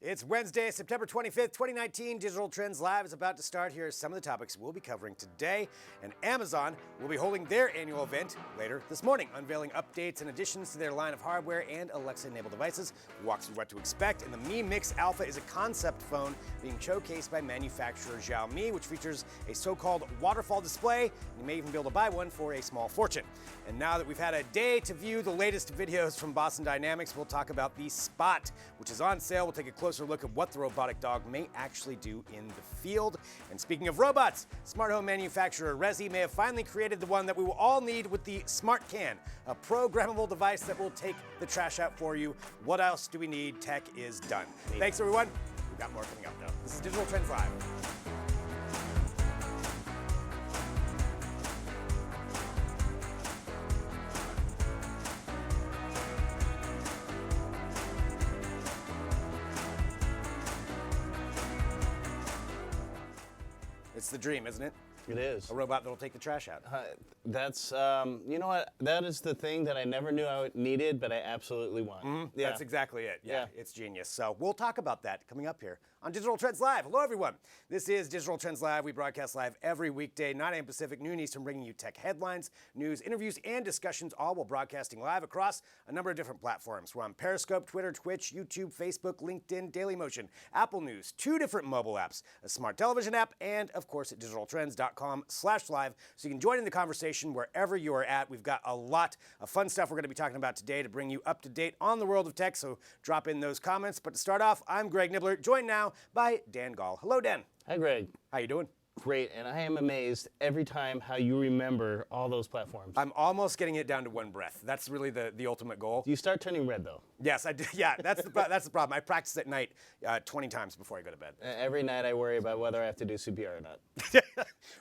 It's Wednesday, September 25th, 2019. Digital Trends Live is about to start. Here are some of the topics we'll be covering today. And Amazon will be holding their annual event later this morning, unveiling updates and additions to their line of hardware and Alexa-enabled devices. We'll walk through what to expect. And the Mi Mix Alpha is a concept phone being showcased by manufacturer Xiaomi, which features a so-called waterfall display. And you may even be able to buy one for a small fortune. And now that we've had a day to view the latest videos from Boston Dynamics, we'll talk about the Spot, which is on sale. We'll take a closer look at what the robotic dog may actually do in the field. And speaking of robots, smart home manufacturer Resy may have finally created the one that we will all need with the Smart Can, a programmable device that will take the trash out for you. What else do we need? Tech is done. Thanks, everyone. We've got more coming up, though. This is Digital Trends Live. It's the dream, isn't it? It is. A robot that'll take the trash out. That's, you know what? That is the thing that I never knew I needed, but I absolutely want. Mm-hmm. Yeah. That's exactly it. Yeah. It's genius. So we'll talk about that coming up here on Digital Trends Live. Hello, everyone. This is Digital Trends Live. We broadcast live every weekday, 9 a.m. Pacific, noon Eastern, bringing you tech headlines, news, interviews, and discussions, all while broadcasting live across a number of different platforms. We're on Periscope, Twitter, Twitch, YouTube, Facebook, LinkedIn, Dailymotion, Apple News, 2 different mobile apps, a smart television app, and, of course, at digitaltrends.com/live. So you can join in the conversation wherever you are at. We've got a lot of fun stuff we're going to be talking about today to bring you up to date on the world of tech, so drop in those comments. But to start off, I'm Greg Nibbler, joined now by Dan Gall. Hello, Dan. Hi, Greg. How you doing? Great, and I am amazed every time how you remember all those platforms. I'm almost getting it down to one breath. That's really the ultimate goal. You start turning red, though. Yes, I do. Yeah, that's the problem. I practice at night 20 times before I go to bed. Every night I worry about whether I have to do CPR or not.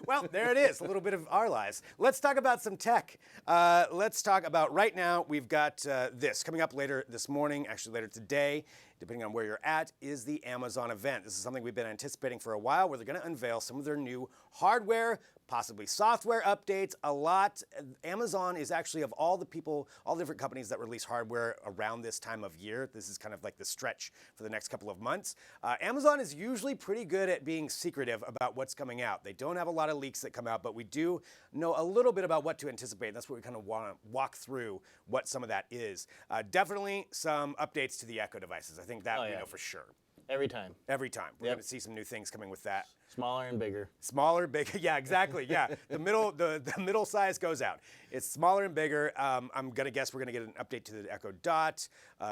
Well, there it is, a little bit of our lives. Let's talk about some tech. Let's talk about right now, we've got this coming up later this morning, actually later today, depending on where you're at, is the Amazon event. This is something we've been anticipating for a while, where they're going to unveil some of their new hardware, possibly software updates, a lot. Amazon is actually, of all the people, all the different companies that release hardware around this time of year, this is kind of like the stretch for the next couple of months. Amazon is usually pretty good at being secretive about what's coming out. They don't have a lot of leaks that come out, but we do know a little bit about what to anticipate. That's what we kind of want to walk through what some of that is. Definitely some updates to the Echo devices. I think that we know for sure. Every time. Every time. We're going to see some new things coming with that. Smaller and bigger. Smaller, bigger. Yeah, exactly. Yeah, the middle size goes out. It's smaller and bigger. I'm gonna guess we're gonna get an update to the Echo Dot,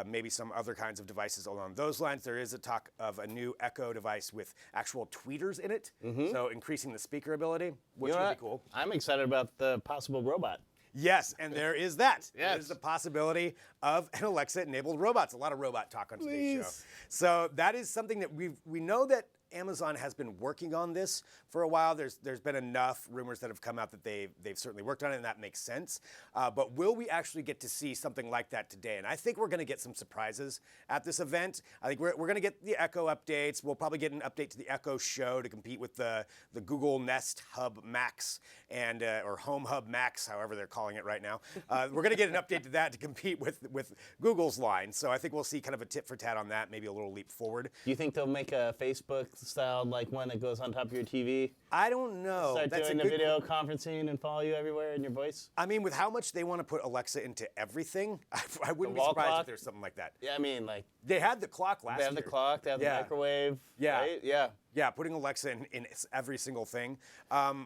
maybe some other kinds of devices along those lines. There is a talk of a new Echo device with actual tweeters in it, so increasing the speaker ability, which would be cool. I'm excited about the possible robot. Yes, and there is that. Yes. There's the possibility of an Alexa-enabled robot. It's a lot of robot talk on today's show. So that is something that we know that Amazon has been working on this for a while. There's been enough rumors that have come out that they've certainly worked on it, and that makes sense. But will we actually get to see something like that today? And I think we're going to get some surprises at this event. I think we're going to get the Echo updates. We'll probably get an update to the Echo Show to compete with the Google Nest Hub Max and or Home Hub Max, however they're calling it right now. We're going to get an update to that to compete with Google's line. So I think we'll see kind of a tit for tat on that, maybe a little leap forward. Do you think they'll make a Facebook style, like one that goes on top of your TV? I don't know. Start doing the video conferencing and follow you everywhere in your voice? I mean, with how much they want to put Alexa into everything, I wouldn't be surprised if there's something like that. Yeah, I mean, like... They had the clock last year. They have the clock, they have the microwave, right? Yeah. Yeah, putting Alexa in every single thing.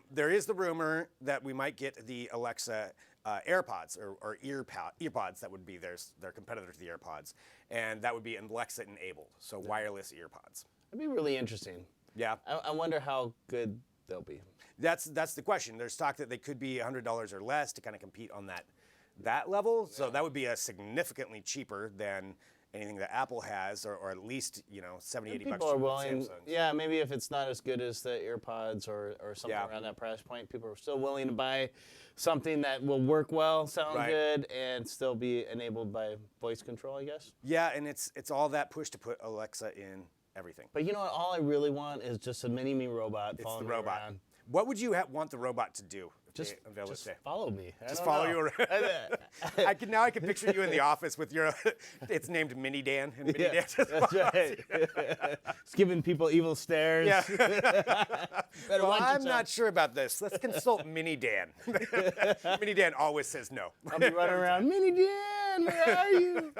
There is the rumor that we might get the Alexa AirPods or earpods that would be their competitor to the AirPods, and that would be Alexa enabled, so wireless earpods. That'd be really interesting. Yeah. I wonder how good they'll be. That's the question. There's talk that they could be $100 or less to kind of compete on that level. So that would be significantly cheaper than anything that Apple has, or at least, $70, $80 people are willing. Samsung's. Yeah, maybe if it's not as good as the AirPods or something around that price point, people are still willing to buy something that will work well, sound good, and still be enabled by voice control, I guess. Yeah, and it's all that push to put Alexa in everything. But you know what? All I really want is just a mini-me robot following me around. What would you want the robot to do if Just, they unveil it just today? follow me. Just follow you around. I can picture you in the office with your. It's named Mini Dan, and Mini Dan just That's right. It's giving people evil stares. Yeah. Better Well, watch I'm yourself. not sure about this. Let's consult Mini Dan. Mini Dan always says no. I'll be running around, Mini Dan, where are you?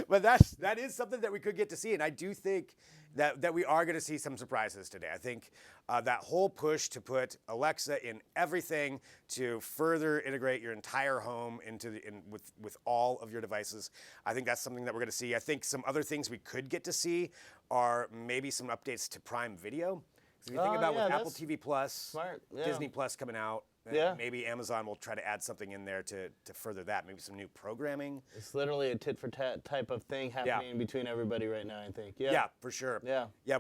But that is something that we could get to see, and I do think that we are going to see some surprises today. I think that whole push to put Alexa in everything, to further integrate your entire home with all of your devices, I think that's something that we're going to see. I think some other things we could get to see are maybe some updates to Prime Video. If you think about with Apple TV Plus, smart, yeah. Disney Plus coming out, maybe Amazon will try to add something in there to further that. Maybe some new programming. It's literally a tit for tat type of thing happening between everybody right now, I think. Yeah, for sure. Yeah. Yeah,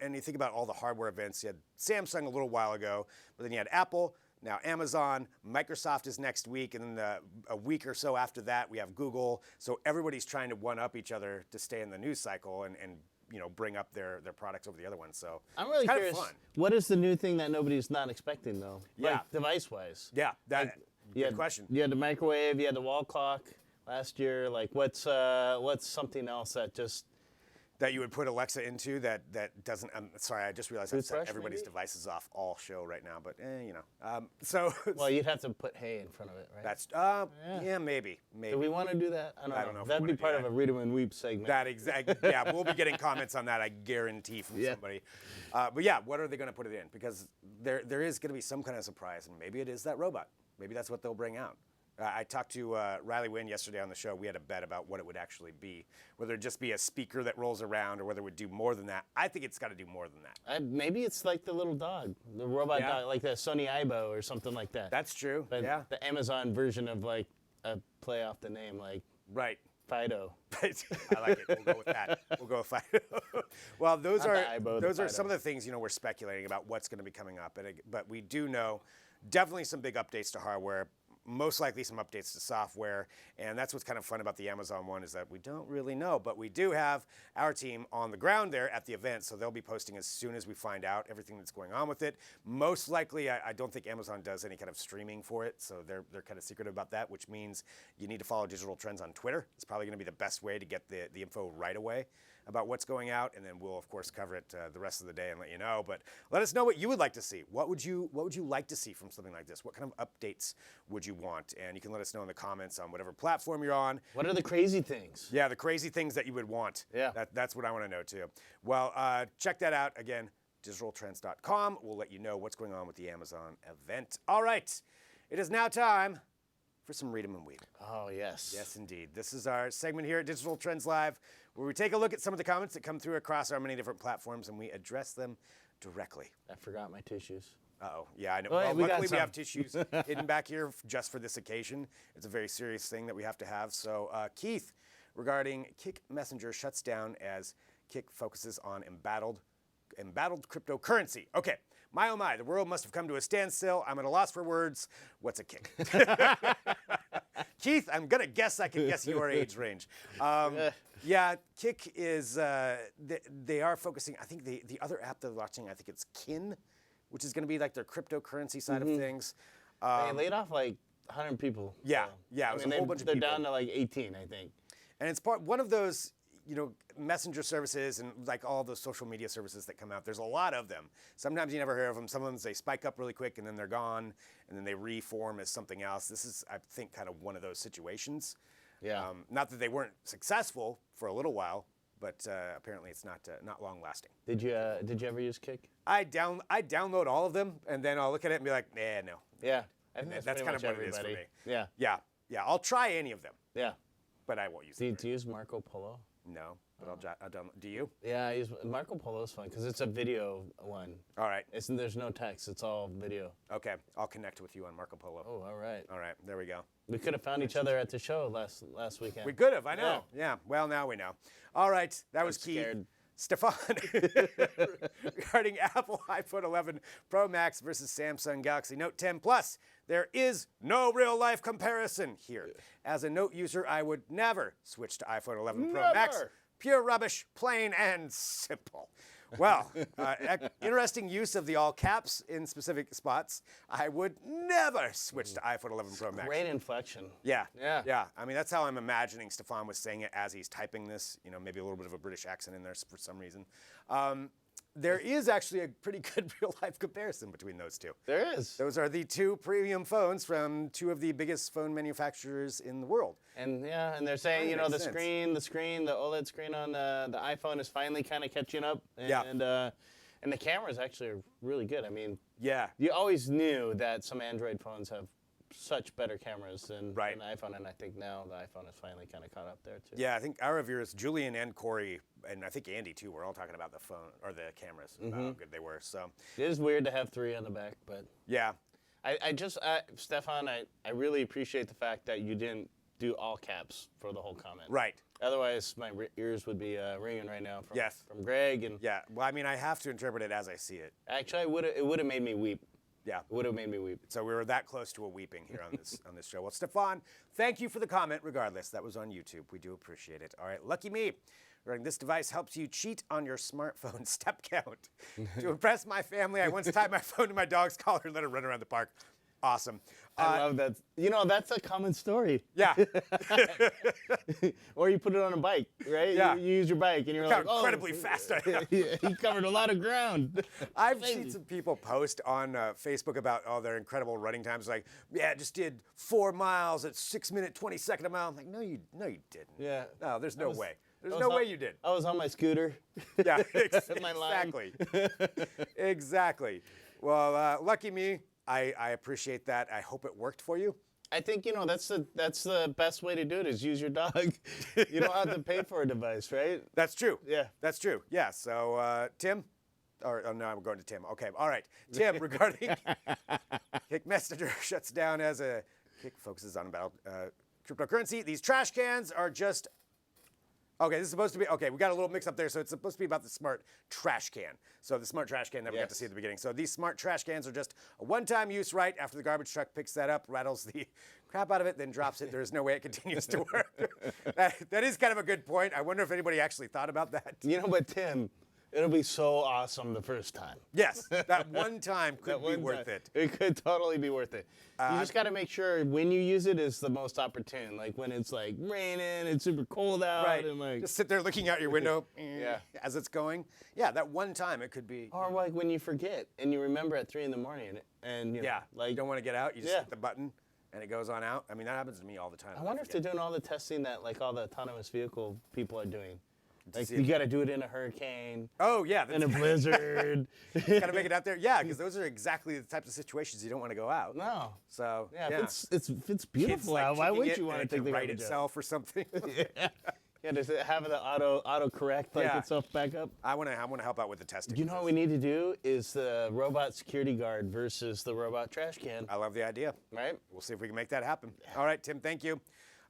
and you think about all the hardware events. You had Samsung a little while ago, but then you had Apple, now Amazon, Microsoft is next week, and then a week or so after that, we have Google. So everybody's trying to one-up each other to stay in the news cycle and bring up their products over the other ones. So I'm really it's kind curious. of fun. What is the new thing that nobody's not expecting though? Yeah. Like device-wise. Yeah, good question. You had the microwave. You had the wall clock last year. Like, what's something else that just That you would put Alexa into that doesn't. Sorry, I just realized I've set Toothbrush, everybody's maybe? devices off all show right now, but so. Well, you'd have to put hay in front of it, right? That's maybe. Do we want to do that? I don't know. know if we That'd wanna be do part that. of a Read 'em and Weep segment. That exact. Yeah, we'll be getting comments on that. I guarantee from somebody. But yeah, what are they going to put it in? Because there is going to be some kind of surprise, and maybe it is that robot. Maybe that's what they'll bring out. I talked to Riley Wynn yesterday on the show. We had a bet about what it would actually be, whether it just be a speaker that rolls around or whether it would do more than that. I think it's got to do more than that. Maybe it's like the little dog, the robot dog, like the Sony Aibo or something like that. That's true. But yeah. the Amazon version of like a play off the name, like Right. Fido. I like it. We'll go with that. We'll go with Fido. Well, those Not are the Aibo, the some Fido. of the things we're speculating about what's going to be coming up. But we do know definitely some big updates to hardware. Most likely some updates to software, and that's what's kind of fun about the Amazon one is that we don't really know, but we do have our team on the ground there at the event, so they'll be posting as soon as we find out everything that's going on with it. Most likely, I don't think Amazon does any kind of streaming for it, so they're kind of secretive about that, which means you need to follow Digital Trends on Twitter. It's probably going to be the best way to get the info right away about what's going out, and then we'll of course cover it the rest of the day and let you know. But let us know what you would like to see. What would you like to see from something like this? What kind of updates would you want? And you can let us know in the comments on whatever platform you're on. What are the crazy things? Yeah, the crazy things that you would want. Yeah. That's what I want to know too. Well, check that out again. digitaltrends.com. We'll let you know what's going on with the Amazon event. All right, it is now time for some Read 'em and Weep. Oh, yes. Yes, indeed. This is our segment here at Digital Trends Live, where we take a look at some of the comments that come through across our many different platforms, and we address them directly. I forgot my tissues. Uh-oh. Yeah, I know. Oh, yeah, Well, we got luckily we some. have tissues hidden back here just for this occasion. It's a very serious thing that we have to have. So, Keith, regarding Kik Messenger shuts down as Kik focuses on embattled cryptocurrency. Okay. My oh my, the world must have come to a standstill. I'm at a loss for words. What's a Kik? Keith, I'm going to guess I can guess your age range. Yeah, Kik is, they are focusing, I think the other app they're launching, I think it's Kin, which is going to be like their cryptocurrency side of things. They laid off like 100 people. Yeah, so. yeah, it I was mean, a whole bunch of they're people. down to like 18, I think. And it's one of those, messenger services and like all those social media services that come out. There's a lot of them. Sometimes you never hear of them. Some of them, they spike up really quick and then they're gone and then they reform as something else. This is, I think, kind of one of those situations. Yeah. Not that they weren't successful for a little while, but apparently it's not long lasting. Did you ever use Kik? I download all of them and then I'll look at it and be like, nah, no. Yeah. I think That's pretty kind of much what it is for everybody. me. Yeah. Yeah. I'll try any of them, Yeah. but I won't use Do them. you use Marco Polo? No, but I'll download. Do you? Yeah, I use Marco Polo's fun because it's a video one. All right. There's no text. It's all video. Okay. I'll connect with you on Marco Polo. Oh, all right. All right. There we go. We could have found each other at the show last weekend. We could have. I know. Yeah. Well, now we know. All right. That was Keith. scared. Stefan, regarding Apple iPhone 11 Pro Max versus Samsung Galaxy Note 10 Plus, there is no real-life comparison here. As a Note user, I would never switch to iPhone 11 Pro Max. Never. Pure rubbish, plain and simple. Well, interesting use of the all caps in specific spots. I would never switch to iPhone 11 Pro Max. Great inflection. Yeah. Yeah. Yeah. I mean, that's how I'm imagining Stefan was saying it as he's typing this. You know, maybe a little bit of a British accent in there for some reason. There is actually a pretty good real-life comparison between those two. There is. Those are the two premium phones from two of the biggest phone manufacturers in the world. And yeah, and they're saying, you know, Makes the OLED screen on the iPhone is finally kind of catching up. And, and the cameras actually are really good. I mean, yeah, you always knew that some Android phones have such better cameras than the iPhone, and I think now the iPhone is finally kind of caught up there too. Yeah, I think our reviewers, Julian and Corey, and I think Andy too, were all talking about the phone or the cameras, how good they were. So it is weird to have 3 on the back, but yeah, Stefan, I really appreciate the fact that you didn't do all caps for the whole comment. Right. Otherwise, my ears would be ringing right now from Greg. And yeah, well, I mean, I have to interpret it as I see it. Actually, it would have made me weep. Yeah, it would have made me weep. So we were that close to a weeping here on this show. Well, Stefan, thank you for the comment. Regardless, that was on YouTube. We do appreciate it. All right, lucky me. This device helps you cheat on your smartphone step count. To impress my family, I once tied my phone to my dog's collar and let her run around the park. Awesome. I love that. You know, that's a common story. Yeah. Or you put it on a bike, right? Yeah. You use your bike and you're like, oh. Incredibly fast I am. He covered a lot of ground. I've seen some people post on Facebook about their incredible running times. Like, yeah, just did 4 miles at 6 minutes 22 a mile. I'm like, no, you didn't. Yeah. No, there's no way. There's no way you did. I was on my scooter. Yeah, My line. exactly. Exactly. Well, lucky me. I appreciate that. I hope it worked for you. I think, you know, that's the best way to do it is use your dog. You don't have to pay for a device, right? That's true. Yeah. That's true. Yeah. So, Tim, no, I'm going to Tim. Okay. All right. Tim, regarding Kik Messenger shuts down as a Kik focuses on about cryptocurrency. These trash cans are just. Okay, this is supposed to be, we got a little mix up there, so it's supposed to be about the smart trash can. So the smart trash can that we got to see at the beginning. So these smart trash cans are just a one-time use right after the garbage truck picks that up, rattles the crap out of it, then drops it. There's no way it continues to work. That is kind of a good point. I wonder if anybody actually thought about that. You know, but Tim, it'll be so awesome the first time. Yes, that one time could be worth it. It could totally be worth it. You just got to make sure when you use it is the most opportune. Like when it's like raining, it's super cold out. Right. And like, just sit there looking out your window Yeah. as it's going. Yeah, that one time it could be. Or like when you forget and you remember at 3 a.m. and you know, like you don't want to get out, you just Yeah. hit the button and it goes on out. I mean, that happens to me all the time. I wonder if they're doing all the testing that like all the autonomous vehicle people are doing. Like see you it. got to do it in a hurricane, Oh, yeah. in a blizzard. Got to make it out there. Yeah, because those are exactly the types of situations you don't want to go out. No. So, Yeah, yeah. if it's Kids, beautiful like, out, why kicking would it you want and to it take the can write garbage out? itself or something? Yeah, does it have the auto correct like Yeah. itself back up? I want to help out with the testing. You know what we need to do is the robot security guard versus the robot trash can, I love the idea. right? We'll see if we can make that happen. All right, Tim, thank you.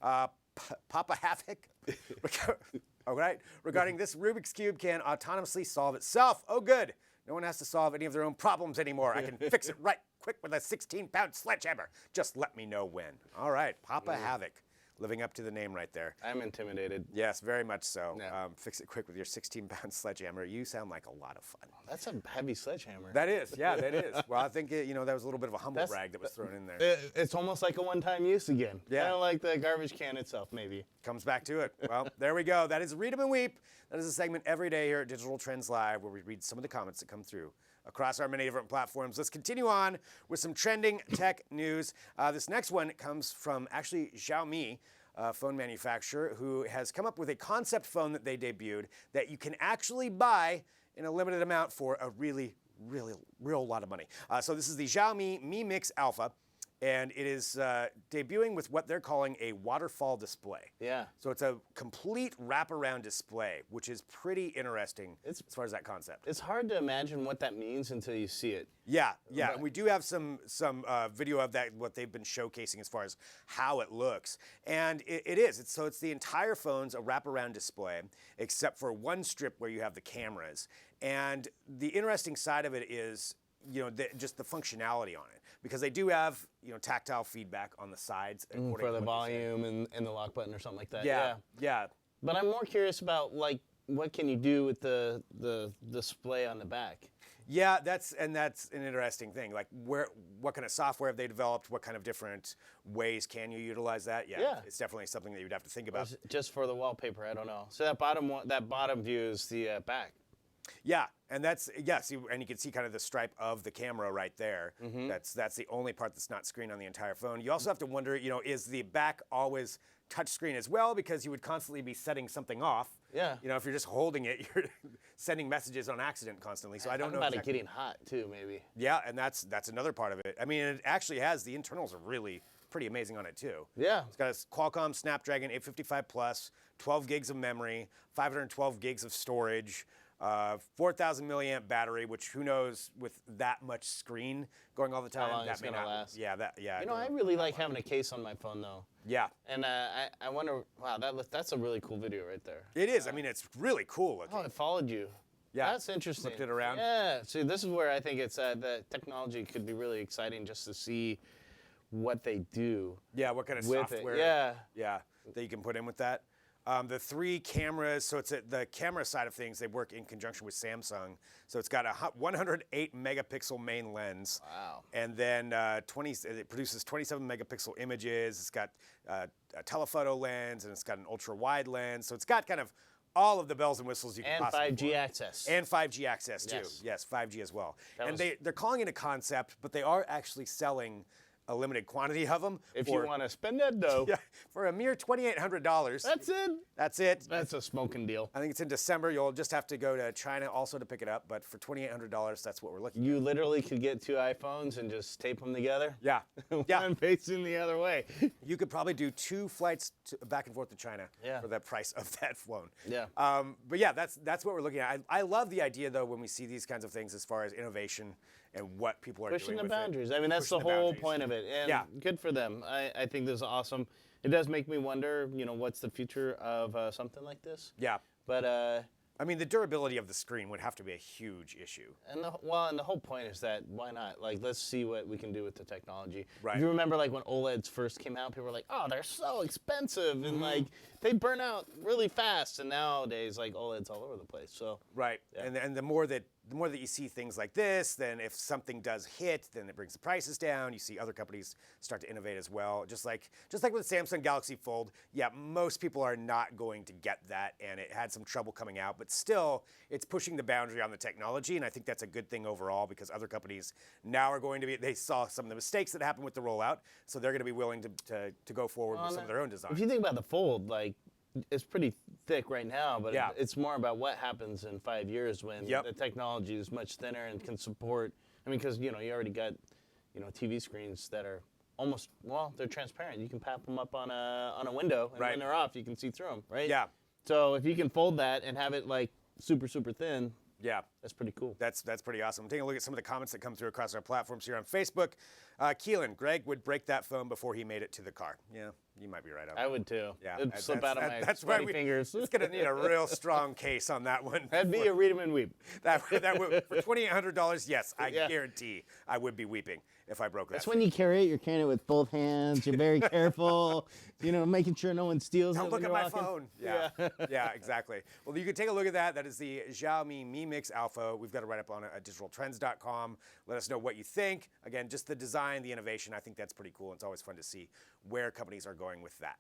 Papa Havoc. All right. Regarding this Rubik's Cube can autonomously solve itself. Oh, good. No one has to solve any of their own problems anymore. I can fix it right quick with a 16-pound sledgehammer. Just let me know when. All right. Papa Havoc. Living up to the name right there. I'm intimidated. Yes, very much so. Yeah. Fix it quick with your 16-pound sledgehammer. You sound like a lot of fun. That's a heavy sledgehammer. That is. Yeah, that is. Well, I think, that was a little bit of a humble brag that was thrown in there. It's almost like a one-time use again. Yeah. Kind of like the garbage can itself, maybe. Comes back to it. Well, there we go. That is Read 'em and Weep. That is a segment every day here at Digital Trends Live where we read some of the comments that come through across our many different platforms. Let's continue on with some trending tech news. This next one comes from actually Xiaomi, phone manufacturer, who has come up with a concept phone that they debuted that you can actually buy in a limited amount for a real lot of money. So this is the Xiaomi Mi Mix Alpha, and it is debuting with what they're calling a waterfall display. Yeah. So it's a complete wraparound display, which is pretty interesting as far as that concept. It's hard to imagine what that means until you see it. Yeah. And we do have some video of that, what they've been showcasing as far as how it looks. And it is. It's the entire phone's a wraparound display, except for one strip where you have the cameras. And the interesting side of it is, just the functionality on it, because they do have, tactile feedback on the sides. For the volume and the lock button or something like that. Yeah. But I'm more curious about, like, what can you do with the display on the back? Yeah, that's an interesting thing. Like, what kind of software have they developed? What kind of different ways can you utilize that? Yeah. It's definitely something that you'd have to think about. Just for the wallpaper, I don't know. So that bottom view is the back. Yeah, and see, and you can see kind of the stripe of the camera right there. That's the only part that's not screen on the entire phone. You also have to wonder, is the back always touchscreen as well? Because you would constantly be setting something off. Yeah. If you're just holding it, you're sending messages on accident constantly. So I don't know about it getting hot too, maybe. Yeah, and that's another part of it. I mean, it actually has the internals are really pretty amazing on it too. Yeah. It's got a Qualcomm Snapdragon 855 Plus, 12 gigs of memory, 512 gigs of storage. 4,000 milliamp battery, which who knows with that much screen going all the time, how long that it's may gonna not last. Yeah, I really like having a case on my phone though. Yeah. And I wonder, wow, that's a really cool video right there. It is. I mean, it's really cool looking. Oh, it followed you. Yeah. That's interesting. Flipped it around. Yeah. See, this is where I think it's the technology could be really exciting just to see what they do. Yeah, what kind of with software? It. Yeah, that you can put in with that. The 3 cameras, so it's the camera side of things, they work in conjunction with Samsung. So it's got a 108 megapixel main lens. Wow. And then it produces 27 megapixel images. It's got a telephoto lens, and it's got an ultra wide lens. So it's got kind of all of the bells and whistles you can possibly want. 5G access. And 5G access too. Yes. Yes, 5G as well. They're calling it a concept, but they are actually selling a limited quantity of them. If you want to spend that dough. Yeah, for a mere $2,800. That's it. That's it. That's a smoking deal. I think it's in December. You'll just have to go to China also to pick it up. But for $2,800, that's what we're looking at. You literally could get 2 iPhones and just tape them together. Yeah. One facing the other way. You could probably do 2 flights back and forth to China for the price of that phone. Yeah. But yeah, that's what we're looking at. I love the idea, though, when we see these kinds of things as far as innovation and what people are pushing doing the with boundaries. it. I mean, that's the whole point of it. And yeah. Good for them. I think this is awesome. It does make me wonder, what's the future of something like this? Yeah. But I mean, the durability of the screen would have to be a huge issue. And the whole point is that why not? Like, let's see what we can do with the technology. Right. If you remember, like when OLEDs first came out, people were like, "Oh, they're so expensive," and like they burn out really fast. And nowadays, like OLEDs all over the place. So right. Yeah. And the more that you see things like this, then if something does hit, then it brings the prices down. You see other companies start to innovate as well. Just like with Samsung Galaxy Fold, yeah, most people are not going to get that, and it had some trouble coming out, but still, it's pushing the boundary on the technology, and I think that's a good thing overall because other companies now are going to be. They saw some of the mistakes that happened with the rollout, so they're going to be willing to go forward with some of their own design. If you think about the Fold, like, it's pretty thick right now, but yeah. It's more about what happens in 5 years when the technology is much thinner and can support. I mean, because you already got TV screens that are almost they're transparent. You can pop them up on a window, and when they're off, you can see through them, right? Yeah. So if you can fold that and have it like super thin. Yeah. That's pretty cool. That's pretty awesome. I'm taking a look at some of the comments that come through across our platforms here on Facebook. Keelan, Greg would break that phone before he made it to the car. Yeah, you might be right. I would too. Yeah, it'd slip out of my sweaty fingers. It's going to need a real strong case on that one. That'd be a read 'em and weep. That would, for $2,800, yes, I guarantee I would be weeping if I broke that. That's when you carry it. You're carrying it with both hands. You're very careful. Making sure no one steals it. Don't look at my phone. Yeah, yeah, exactly. Well, you can take a look at that. That is the Xiaomi Mi Mix Alpha. We've got it right up on digitaltrends.com. Let us know what you think. Again, just the design, the innovation. I think that's pretty cool. It's always fun to see where companies are going with that.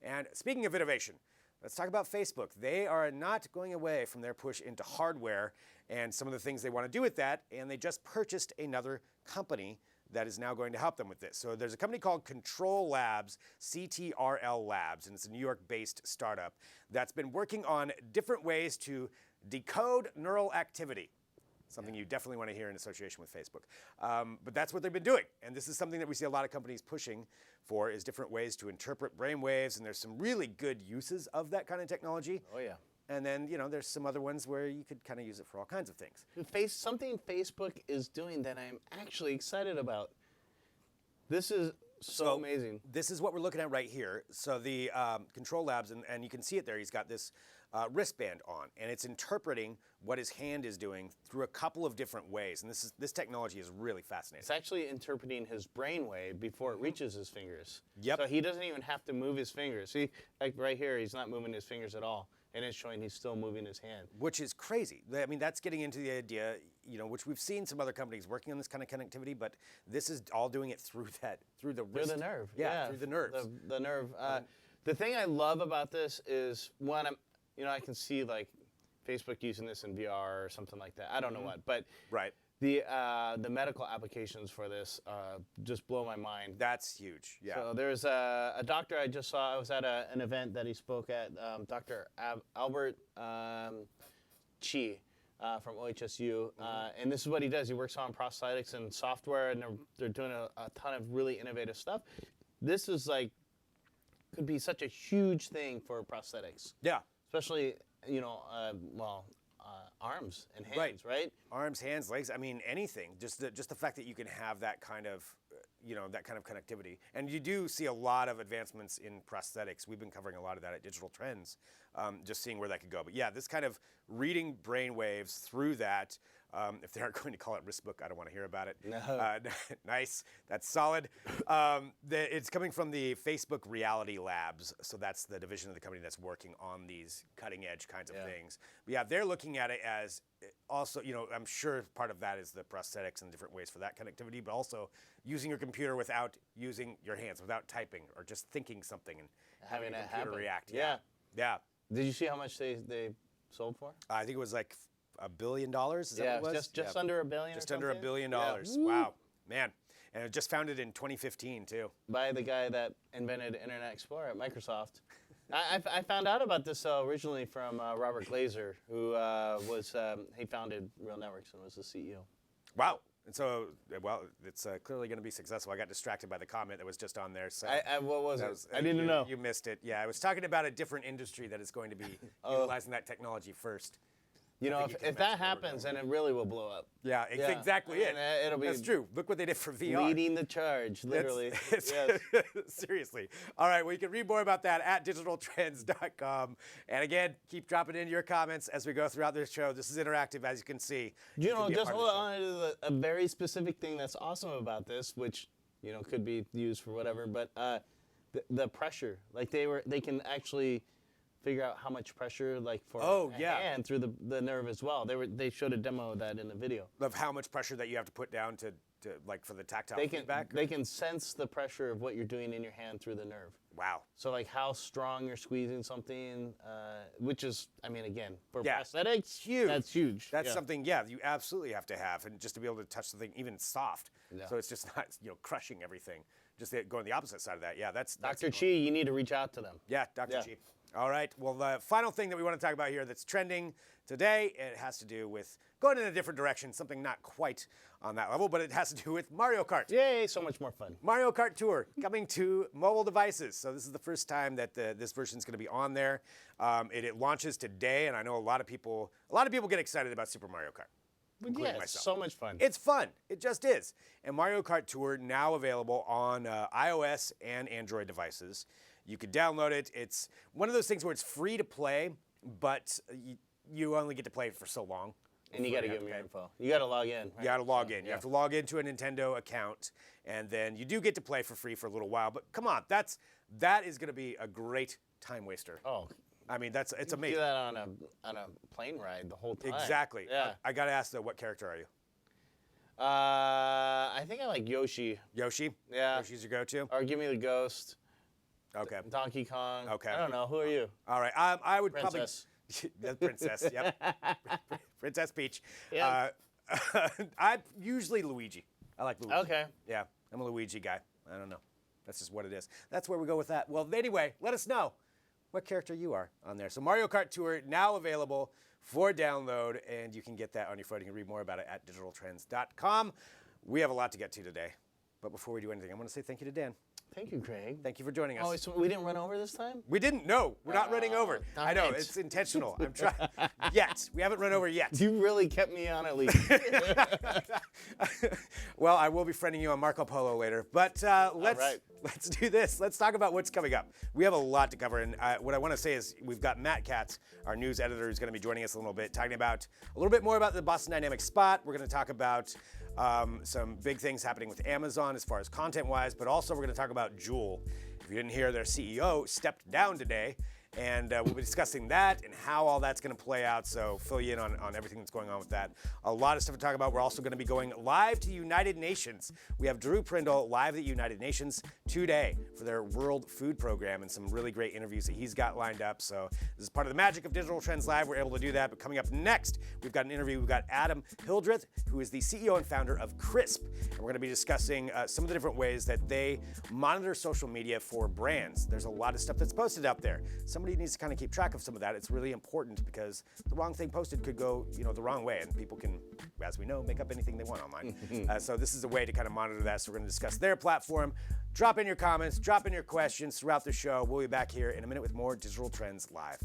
And speaking of innovation, let's talk about Facebook. They are not going away from their push into hardware and some of the things they want to do with that. And they just purchased another company that is now going to help them with this. So there's a company called Control Labs, CTRL Labs, and it's a New York-based startup that's been working on different ways to decode neural activity. Something you definitely want to hear in association with Facebook. But that's what they've been doing. And this is something that we see a lot of companies pushing for, is different ways to interpret brainwaves. And there's some really good uses of that kind of technology. Oh, yeah. And then, there's some other ones where you could kind of use it for all kinds of things. Something Facebook is doing that I'm actually excited about. This is so amazing. This is what we're looking at right here. So the Control Labs, and you can see it there. He's got this wristband on, and it's interpreting what his hand is doing through a couple of different ways. And this technology is really fascinating. It's actually interpreting his brainwave before it reaches his fingers. Yep. So he doesn't even have to move his fingers. See, like right here, he's not moving his fingers at all. and it's showing he's still moving his hand. Which is crazy. I mean, that's getting into the idea, which we've seen some other companies working on this kind of connectivity, but this is all doing it through the wrist. Through the nerve. Yeah, through the nerves. The nerve. The thing I love about this is when I can see like Facebook using this in VR or something like that. I don't know what, but right. The medical applications for this just blow my mind. That's huge. Yeah. So there's a doctor I just saw. I was at an event that he spoke at. Dr. Albert Chi from OHSU, and this is what he does. He works on prosthetics and software, and they're doing a ton of really innovative stuff. This is could be such a huge thing for prosthetics. Yeah. Especially arms and hands, right? Arms, hands, legs. I mean, anything. Just the fact that you can have that kind of, that kind of connectivity. And you do see a lot of advancements in prosthetics. We've been covering a lot of that at Digital Trends, just seeing where that could go. But yeah, this kind of reading brain waves through that. If they aren't going to call it wrist book, I don't want to hear about it. No. Nice. That's solid. It's coming from the Facebook Reality Labs. So that's the division of the company that's working on these cutting edge kinds of things. But yeah, they're looking at it as also, I'm sure part of that is the prosthetics and different ways for that connectivity, but also using your computer without using your hands, without typing or just thinking something and having a computer react. Yeah. Did you see how much they sold for? I think it was like $1 billion. Is that what it was? Just under $1 billion. Just under $1 billion. Yeah. Wow, man! And it just founded in 2015 too. By the guy that invented Internet Explorer at Microsoft. I found out about this originally from Robert Glazer, who he founded Real Networks and was the CEO. Wow. And so, it's clearly going to be successful. I got distracted by the comment that was just on there. So what was it? I didn't know. You missed it. Yeah, I was talking about a different industry that is going to be utilizing that technology first. If that happens, then it really will blow up. Yeah, exactly it. It'll be. That's true. Look what they did for VR. Leading the charge, literally. Yes. Seriously. All right, well, you can read more about that at digitaltrends.com. And again, keep dropping in your comments as we go throughout this show. This is interactive, as you can see. Just hold on to a very specific thing that's awesome about this, which, could be used for whatever, but the pressure. Like they can actually figure out how much pressure, for a hand through the nerve as well. They showed a demo of that in the video. Of how much pressure that you have to put down to for the tactile feedback? They can sense the pressure of what you're doing in your hand through the nerve. Wow. So how strong you're squeezing something, which is, again, for prosthetics, huge. That's huge. That's something, you absolutely have to have, and just to be able to touch something even soft. Yeah. So it's just not, crushing everything. Just going the opposite side of that. Yeah, that's Dr. Chi, you need to reach out to them. Yeah, Dr. Chi. All right. Well, the final thing that we want to talk about here that's trending today, it has to do with going in a different direction, something not quite on that level, but it has to do with Mario Kart. Yay, so much more fun. Mario Kart Tour coming to mobile devices. So this is the first time that this version is going to be on there. It launches today, and I know a lot of people get excited about Super Mario Kart. Yeah, it's so much fun. It's fun. It just is. And Mario Kart Tour now available on iOS and Android devices. You could download it. It's one of those things where it's free to play, but you only get to play it for so long. And you got to give them your info. You got to log in. Right? You got to log in. You have to log into a Nintendo account, and then you do get to play for free for a little while. But come on, that is going to be a great time waster. Oh, it's amazing. Do that on a plane ride the whole time. Exactly. Yeah. I got to ask though, what character are you? I think I like Yoshi. Yoshi? Yeah. Yoshi's your go-to? Or give me the Ghost. Okay. Donkey Kong. Okay. I don't know. Who are you? All right. I would Princess. The princess. Yep. Princess Peach. Yeah. I'm usually Luigi. I like Luigi. Okay. Yeah. I'm a Luigi guy. I don't know. That's just what it is. That's where we go with that. Well, anyway, let us know what character you are on there. So Mario Kart Tour now available for download, and you can get that on your phone. You can read more about it at digitaltrends.com. We have a lot to get to today. But before we do anything, I want to say thank you to Dan. Thank you, Craig. Thank you for joining us. Oh, so we didn't run over this time? We didn't. No, we're not running over. I know, it's intentional. I'm trying. Yet. We haven't run over yet. You really kept me on at least. Well, I will be friending you on Marco Polo later. But let's do this. Let's talk about what's coming up. We have a lot to cover. And what I want to say is we've got Matt Katz, our news editor, who's going to be joining us a little bit, talking about a little bit more about the Boston Dynamics spot. We're going to talk about some big things happening with Amazon as far as content-wise, but also we're going to talk about Juul. If you didn't hear, their CEO stepped down today, and we'll be discussing that and how all that's going to play out. So fill you in on everything that's going on with that. A lot of stuff to talk about. We're also going to be going live to United Nations. We have Drew Prindle live at United Nations today for their World Food Program and some really great interviews that he's got lined up. So this is part of the magic of Digital Trends Live. We're able to do that. But coming up next, we've got an interview. We've got Adam Hildreth, who is the CEO and founder of Crisp. And we're going to be discussing some of the different ways that they monitor social media for brands. There's a lot of stuff that's posted out there. Somebody needs to kind of keep track of some of that. It's really important because the wrong thing posted could go, the wrong way, and people can, as we know, make up anything they want online. So this is a way to kind of monitor that. So we're going to discuss their platform. Drop in your comments, drop in your questions throughout the show. We'll be back here in a minute with more Digital Trends Live.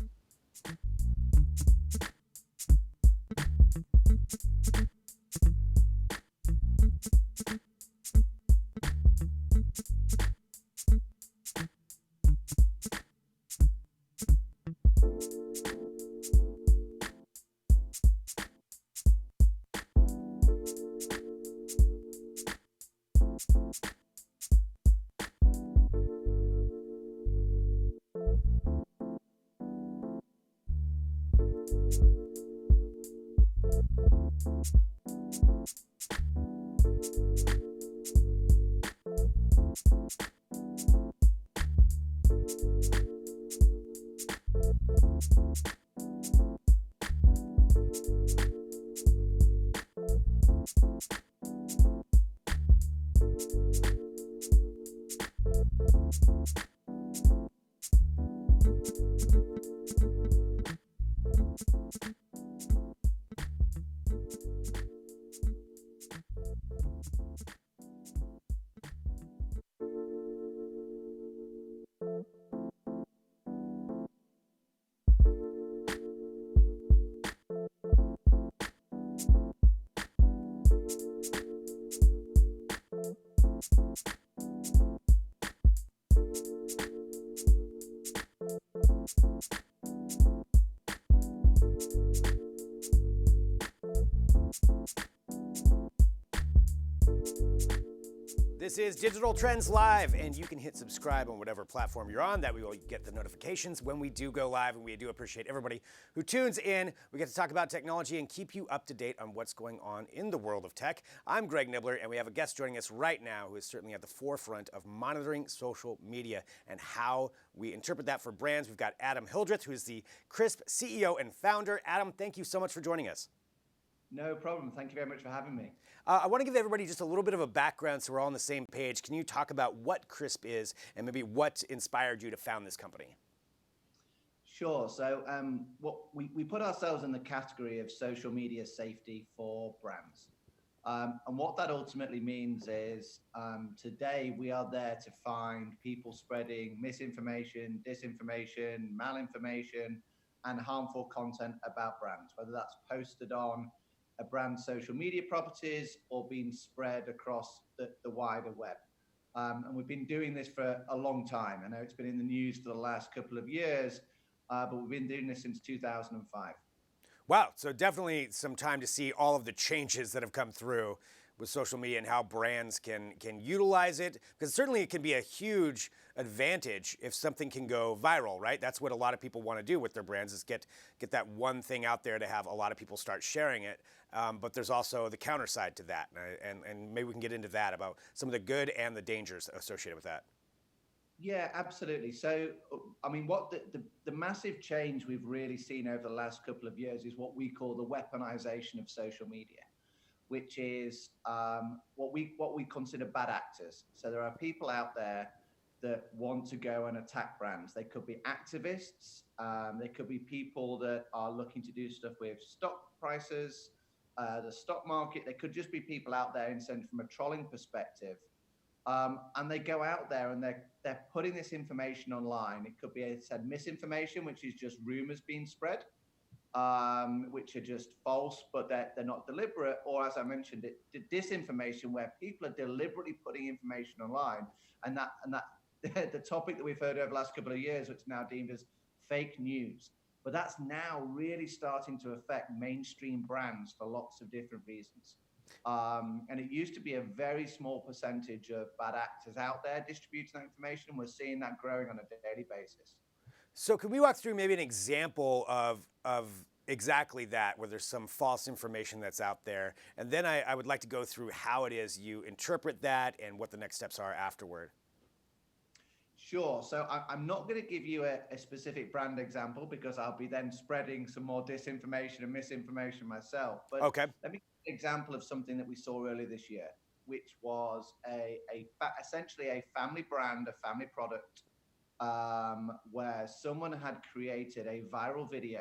This is Digital Trends Live, and you can hit subscribe on whatever platform you're on. That way you'll get the notifications when we do go live, and we do appreciate everybody who tunes in. We get to talk about technology and keep you up to date on what's going on in the world of tech. I'm Greg Nibbler, and we have a guest joining us right now who is certainly at the forefront of monitoring social media and how we interpret that for brands. We've got Adam Hildreth, who is the Crisp CEO and founder. Adam, thank you so much for joining us. No problem. Thank you very much for having me. I want to give everybody just a little bit of a background so we're all on the same page. Can you talk about what Crisp is and maybe what inspired you to found this company? Sure. So what we put ourselves in the category of social media safety for brands. And what that ultimately means is today we are there to find people spreading misinformation, disinformation, malinformation, and harmful content about brands, whether that's posted on a brand's social media properties or being spread across the wider web. And we've been doing this for a long time. I know it's been in the news for the last couple of years, but we've been doing this since 2005. Wow, so definitely some time to see all of the changes that have come through with social media and how brands can utilize it, because certainly it can be a huge advantage if something can go viral, right? That's what a lot of people want to do with their brands, is get that one thing out there to have a lot of people start sharing it. But there's also the counter side to that, and maybe we can get into that about some of the good and the dangers associated with that. Yeah, absolutely. So, I mean, what the massive change we've really seen over the last couple of years is what we call the weaponization of social media, which is what we consider bad actors. So there are people out there that want to go and attack brands. They could be activists. They could be people that are looking to do stuff with stock prices, the stock market. They could just be people out there, instead from a trolling perspective. And they go out there and they're putting this information online. It could be, as I said, misinformation, which is just rumors being spread, which are just false, but they're not deliberate. Or, as I mentioned, disinformation, where people are deliberately putting information online, and that the topic that we've heard over the last couple of years, which is now deemed as fake news. But that's now really starting to affect mainstream brands for lots of different reasons. And it used to be a very small percentage of bad actors out there distributing that information. We're seeing that growing on a daily basis. So can we walk through maybe an example of exactly that, where there's some false information that's out there? And then I would like to go through how it is you interpret that and what the next steps are afterward. Sure. So I'm not going to give you a specific brand example because I'll be then spreading some more disinformation and misinformation myself. But Okay. let me give an example of something that we saw earlier this year, which was essentially a family brand, a family product, where someone had created a viral video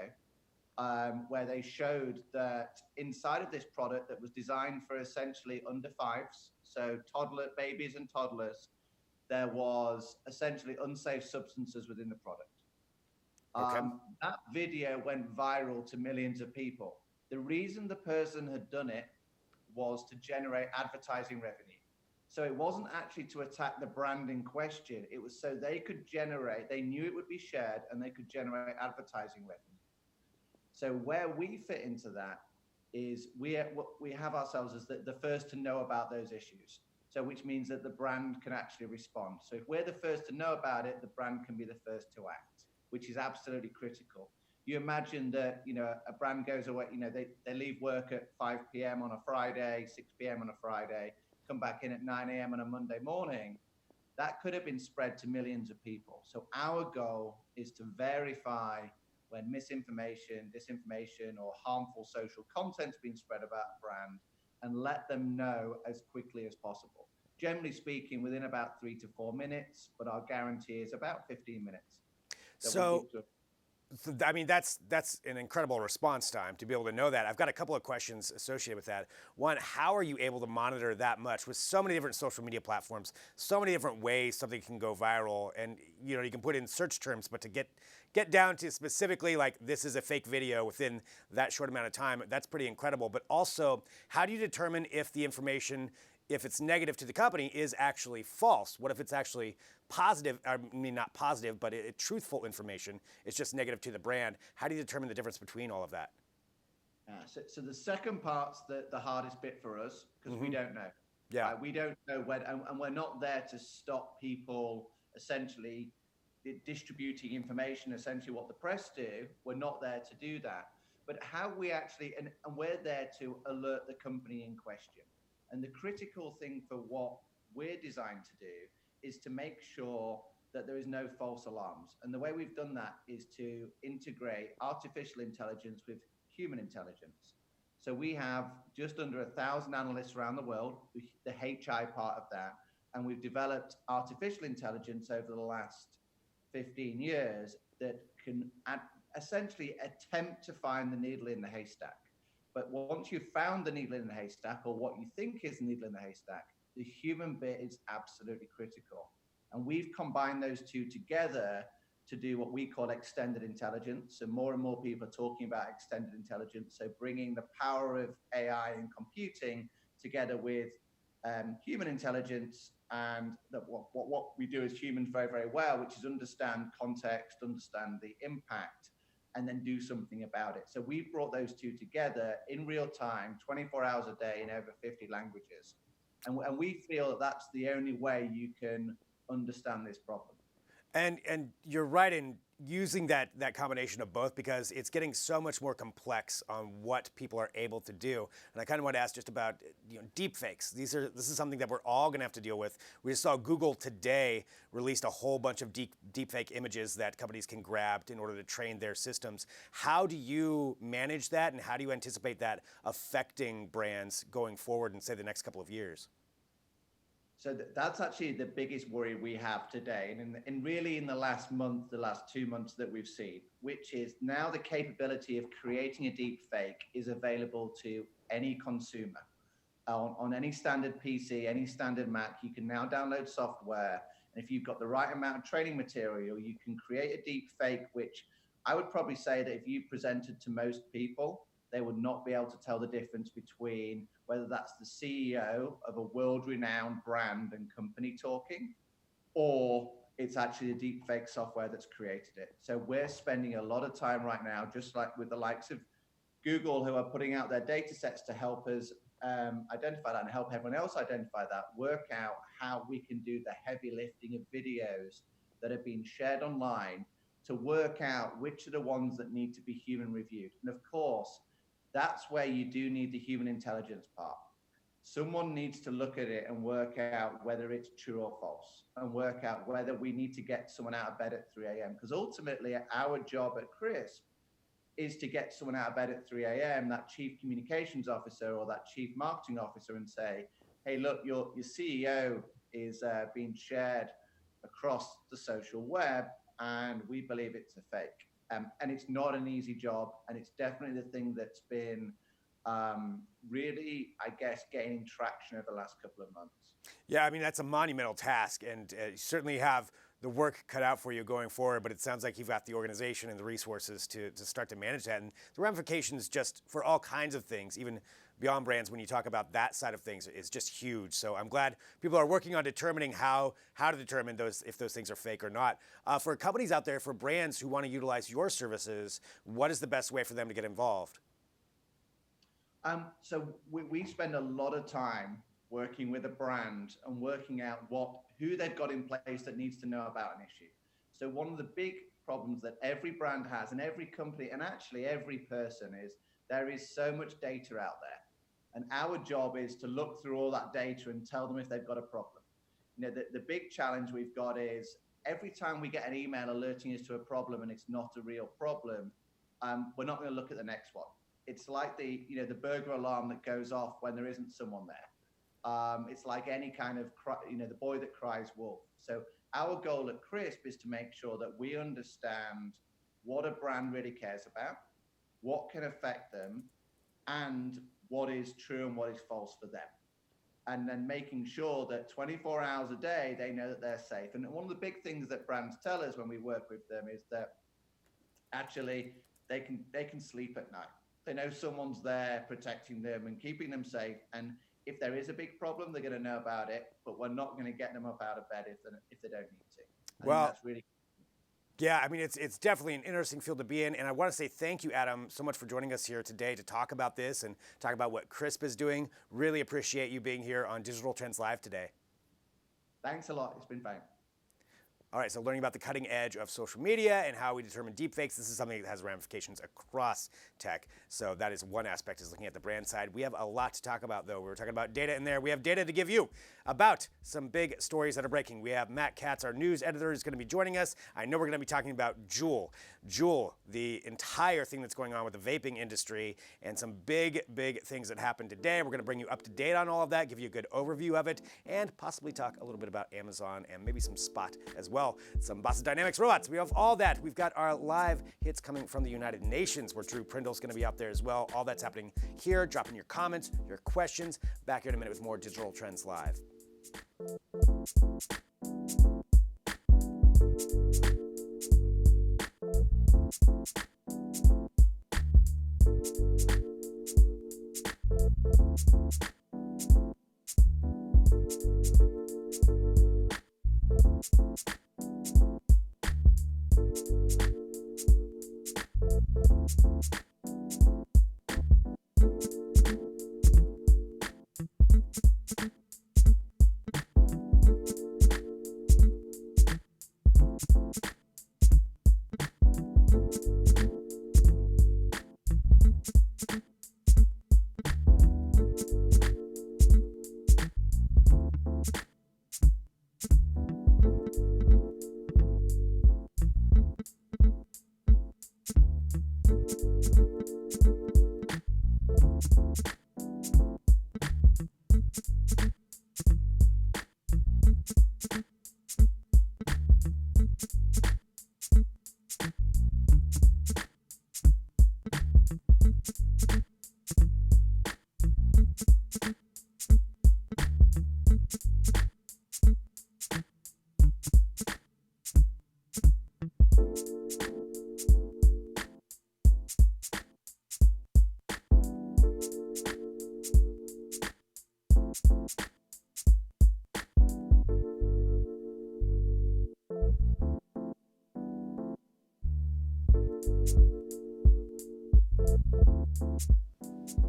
where they showed that inside of this product that was designed for essentially under fives, so babies and toddlers, there was essentially unsafe substances within the product. Okay. That video went viral to millions of people. The reason the person had done it was to generate advertising revenue. So it wasn't actually to attack the brand in question. It was so they knew it would be shared and they could generate advertising revenue. So where we fit into that is we have ourselves as the first to know about those issues. So which means that the brand can actually respond. So if we're the first to know about it, the brand can be the first to act, which is absolutely critical. You imagine that, a brand goes away, they leave work at 5 p.m. on a Friday, 6 p.m. on a Friday, come back in at 9 a.m. on a Monday morning. That could have been spread to millions of people. So our goal is to verify when misinformation, disinformation, or harmful social content is being spread about a brand, and let them know as quickly as possible. Generally speaking, within about 3 to 4 minutes, but our guarantee is about 15 minutes. So I mean, that's an incredible response time to be able to know that. I've got a couple of questions associated with that. One, how are you able to monitor that much with so many different social media platforms, so many different ways something can go viral? And you can put in search terms, but to get down to specifically like this is a fake video within that short amount of time, that's pretty incredible. But also, how do you determine if the information, if it's negative to the company, is actually false? What if it's actually positive? I mean, not positive, but truthful information. It's just negative to the brand. How do you determine the difference between all of that? So the second part's the hardest bit for us because we don't know. Yeah. We don't know when, and we're not there to stop people essentially distributing information, essentially what the press do. We're not there to do that. But how we actually, and we're there to alert the company in question. And the critical thing for what we're designed to do is to make sure that there is no false alarms. And the way we've done that is to integrate artificial intelligence with human intelligence. So we have just under 1,000 analysts around the world, the HI part of that, and we've developed artificial intelligence over the last 15 years that can essentially attempt to find the needle in the haystack. But once you've found the needle in the haystack, or what you think is the needle in the haystack, the human bit is absolutely critical. And we've combined those two together to do what we call extended intelligence. And more people are talking about extended intelligence. So bringing the power of AI and computing together with human intelligence, and what we do as humans very, very well, which is understand context, understand the impact, and then do something about it. So we've brought those two together in real time, 24 hours a day in over 50 languages. And we feel that that's the only way you can understand this problem. And you're right in using that combination of both, because it's getting so much more complex on what people are able to do. And I kind of want to ask just about deep fakes. This is something that we're all going to have to deal with. We just saw Google today released a whole bunch of deep fake images that companies can grab in order to train their systems. How do you manage that, and how do you anticipate that affecting brands going forward in, say, the next couple of years? So that's actually the biggest worry we have today, and really in the last 2 months that we've seen, which is now the capability of creating a deep fake is available to any consumer on any standard PC, any standard Mac. You can now download software, and if you've got the right amount of training material, you can create a deep fake, which I would probably say that if you presented to most people, they would not be able to tell the difference between whether that's the CEO of a world-renowned brand and company talking, or it's actually the deep fake software that's created it. So we're spending a lot of time right now, just like with the likes of Google, who are putting out their data sets to help us identify that and help everyone else identify that, work out how we can do the heavy lifting of videos that have been shared online to work out which are the ones that need to be human reviewed. And of course, that's where you do need the human intelligence part. Someone needs to look at it and work out whether it's true or false, and work out whether we need to get someone out of bed at 3 a.m. Because ultimately, our job at Crisp is to get someone out of bed at 3 a.m., that chief communications officer or that chief marketing officer, and say, hey, look, your CEO is being shared across the social web, and we believe it's a fake. And it's not an easy job, and it's definitely the thing that's been really, I guess, gaining traction over the last couple of months. Yeah, I mean, that's a monumental task, and you certainly have the work cut out for you going forward, but it sounds like you've got the organization and the resources to start to manage that. And the ramifications just for all kinds of things, even beyond brands, when you talk about that side of things, is just huge. So I'm glad people are working on determining how to determine if those things are fake or not. For companies out there, for brands who want to utilize your services, what is the best way for them to get involved? So we spend a lot of time working with a brand and working out who they've got in place that needs to know about an issue. So one of the big problems that every brand has, and every company, and actually every person, is there is so much data out there. And our job is to look through all that data and tell them if they've got a problem. You know, the big challenge we've got is every time we get an email alerting us to a problem and it's not a real problem, we're not going to look at the next one. It's like the burglar alarm that goes off when there isn't someone there. It's like any kind of, the boy that cries wolf. So our goal at Crisp is to make sure that we understand what a brand really cares about, what can affect them, and what is true and what is false for them. And then making sure that 24 hours a day, they know that they're safe. And one of the big things that brands tell us when we work with them is that actually they can sleep at night. They know someone's there protecting them and keeping them safe. And if there is a big problem, they're going to know about it, but we're not going to get them up out of bed if they don't need to. I think that's really. Yeah, I mean, it's definitely an interesting field to be in. And I want to say thank you, Adam, so much for joining us here today to talk about this and talk about what Crisp is doing. Really appreciate you being here on Digital Trends Live today. Thanks a lot. It's been fun. All right, so learning about the cutting edge of social media and how we determine deepfakes. This is something that has ramifications across tech. So that is one aspect, is looking at the brand side. We have a lot to talk about, though. We were talking about data in there. We have data to give you about some big stories that are breaking. We have Matt Katz, our news editor, is going to be joining us. I know we're going to be talking about Juul. Juul, the entire thing that's going on with the vaping industry, and some big, big things that happened today. We're going to bring you up to date on all of that, give you a good overview of it, and possibly talk a little bit about Amazon and maybe some Spot as well. Some Boston Dynamics robots. We have all that. We've got our live hits coming from the United Nations, where Drew Prindle's going to be out there as well. All that's happening here. Drop in your comments, your questions. Back here in a minute with more Digital Trends Live.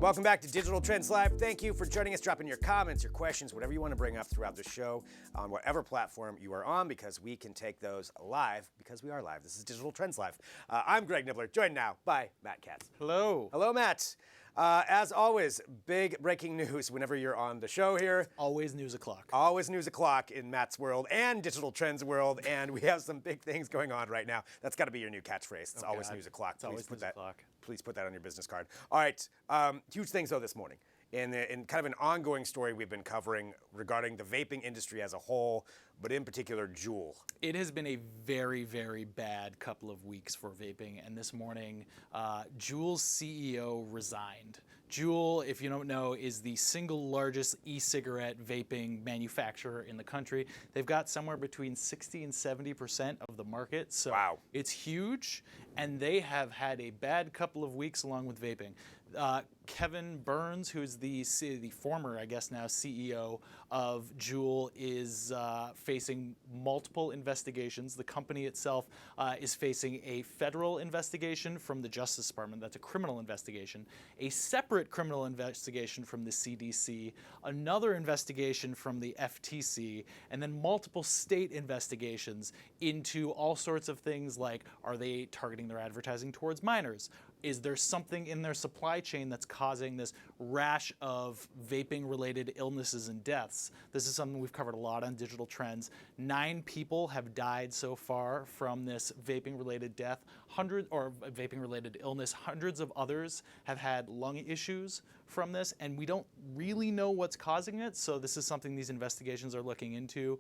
Welcome back to Digital Trends Live. Thank you for joining us. Drop in your comments, your questions, whatever you want to bring up throughout the show on whatever platform you are on, because we can take those live because we are live. This is Digital Trends Live. I'm Greg Nibbler, joined now by Matt Katz. Hello. Hello, Matt. As always, big breaking news whenever you're on the show here. Always news o'clock. Always news o'clock in Matt's world and Digital Trends world, and we have some big things going on right now. That's got to be your new catchphrase. It's always news o'clock. It's always news o'clock. Please put that on your business card. All right, huge things though this morning. In kind of an ongoing story we've been covering regarding the vaping industry as a whole, but in particular Juul. It has been a very, very bad couple of weeks for vaping, and this morning, Juul's CEO resigned. Juul, if you don't know, is the single largest e-cigarette vaping manufacturer in the country. They've got somewhere between 60 and 70% of the market, so wow. It's huge, and they have had a bad couple of weeks along with vaping. Kevin Burns, who's the former, I guess now, CEO of Juul, is facing multiple investigations. The company itself is facing a federal investigation from the Justice Department. That's a criminal investigation. A separate criminal investigation from the CDC, another investigation from the FTC, and then multiple state investigations into all sorts of things like, are they targeting their advertising towards minors? Is there something in their supply chain that's causing this rash of vaping-related illnesses and deaths? This is something we've covered a lot on Digital Trends. 9 people have died so far from this vaping-related death, vaping-related illness. Hundreds of others have had lung issues from this, and we don't really know what's causing it, so this is something these investigations are looking into.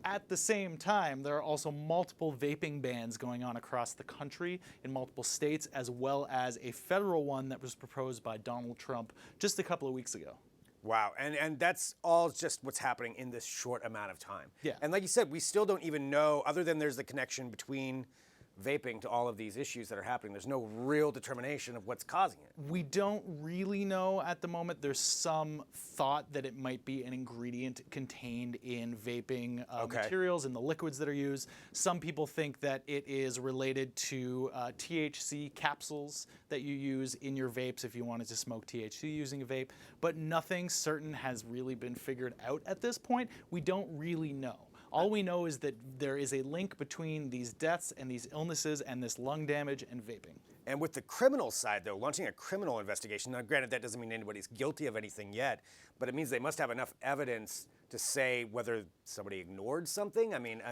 At the same time, there are also multiple vaping bans going on across the country in multiple states, as well as a federal one that was proposed by Donald Trump just a couple of weeks ago. Wow, and that's all just what's happening in this short amount of time. Yeah. And like you said, we still don't even know, other than there's the connection between vaping to all of these issues that are happening, there's no real determination of what's causing it. We don't really know at the moment. There's some thought that it might be an ingredient contained in vaping materials, in the liquids that are used. Some people think that it is related to THC capsules that you use in your vapes if you wanted to smoke THC using a vape, but nothing certain has really been figured out at this point. We don't really know. All we know is that there is a link between these deaths and these illnesses and this lung damage and vaping. And with the criminal side, though, launching a criminal investigation, now granted that doesn't mean anybody's guilty of anything yet, but it means they must have enough evidence to say whether somebody ignored something. I mean,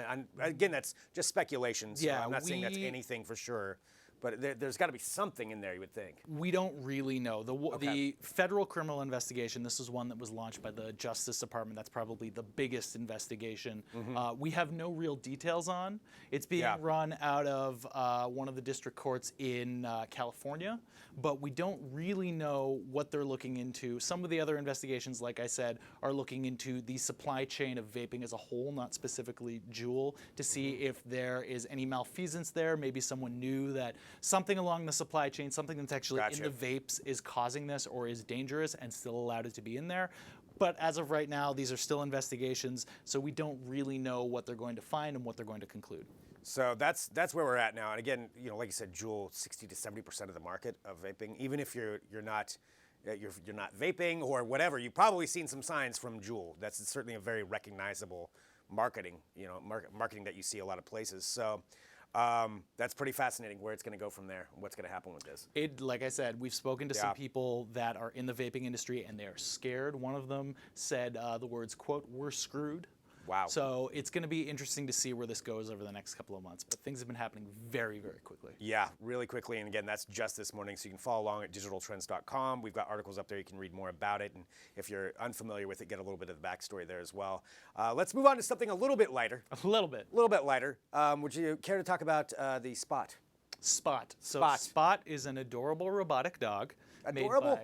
again, that's just speculation, so I'm not saying that's anything for sure. But there's got to be something in there, you would think. We don't really know. The federal criminal investigation, this is one that was launched by the Justice Department. That's probably the biggest investigation. We have no real details on. It's being run out of one of the district courts in California, but we don't really know what they're looking into. Some of the other investigations, like I said, are looking into the supply chain of vaping as a whole, not specifically Juul, to see if there is any malfeasance there. Maybe someone knew that something along the supply chain, something that's actually in the vapes is causing this or is dangerous and still allowed it to be in there. But as of right now, these are still investigations, so we don't really know what they're going to find and what they're going to conclude. So that's where we're at now. And again, you know, like you said, Juul, 60 to 70% of the market of vaping. Even if you're not vaping or whatever, you've probably seen some signs from Juul. That's certainly a very recognizable marketing that you see a lot of places. So. That's pretty fascinating where it's going to go from there, what's going to happen with this. Like I said, we've spoken to some people that are in the vaping industry and they're scared. One of them said the words, quote, "we're screwed." Wow. So it's going to be interesting to see where this goes over the next couple of months. But things have been happening very, very quickly. Yeah, really quickly. And again, that's just this morning. So you can follow along at digitaltrends.com. We've got articles up there. You can read more about it. And if you're unfamiliar with it, get a little bit of the backstory there as well. Let's move on to something a little bit lighter. A little bit. A little bit lighter. Would you care to talk about the Spot? Spot. So Spot is an adorable robotic dog. Adorable?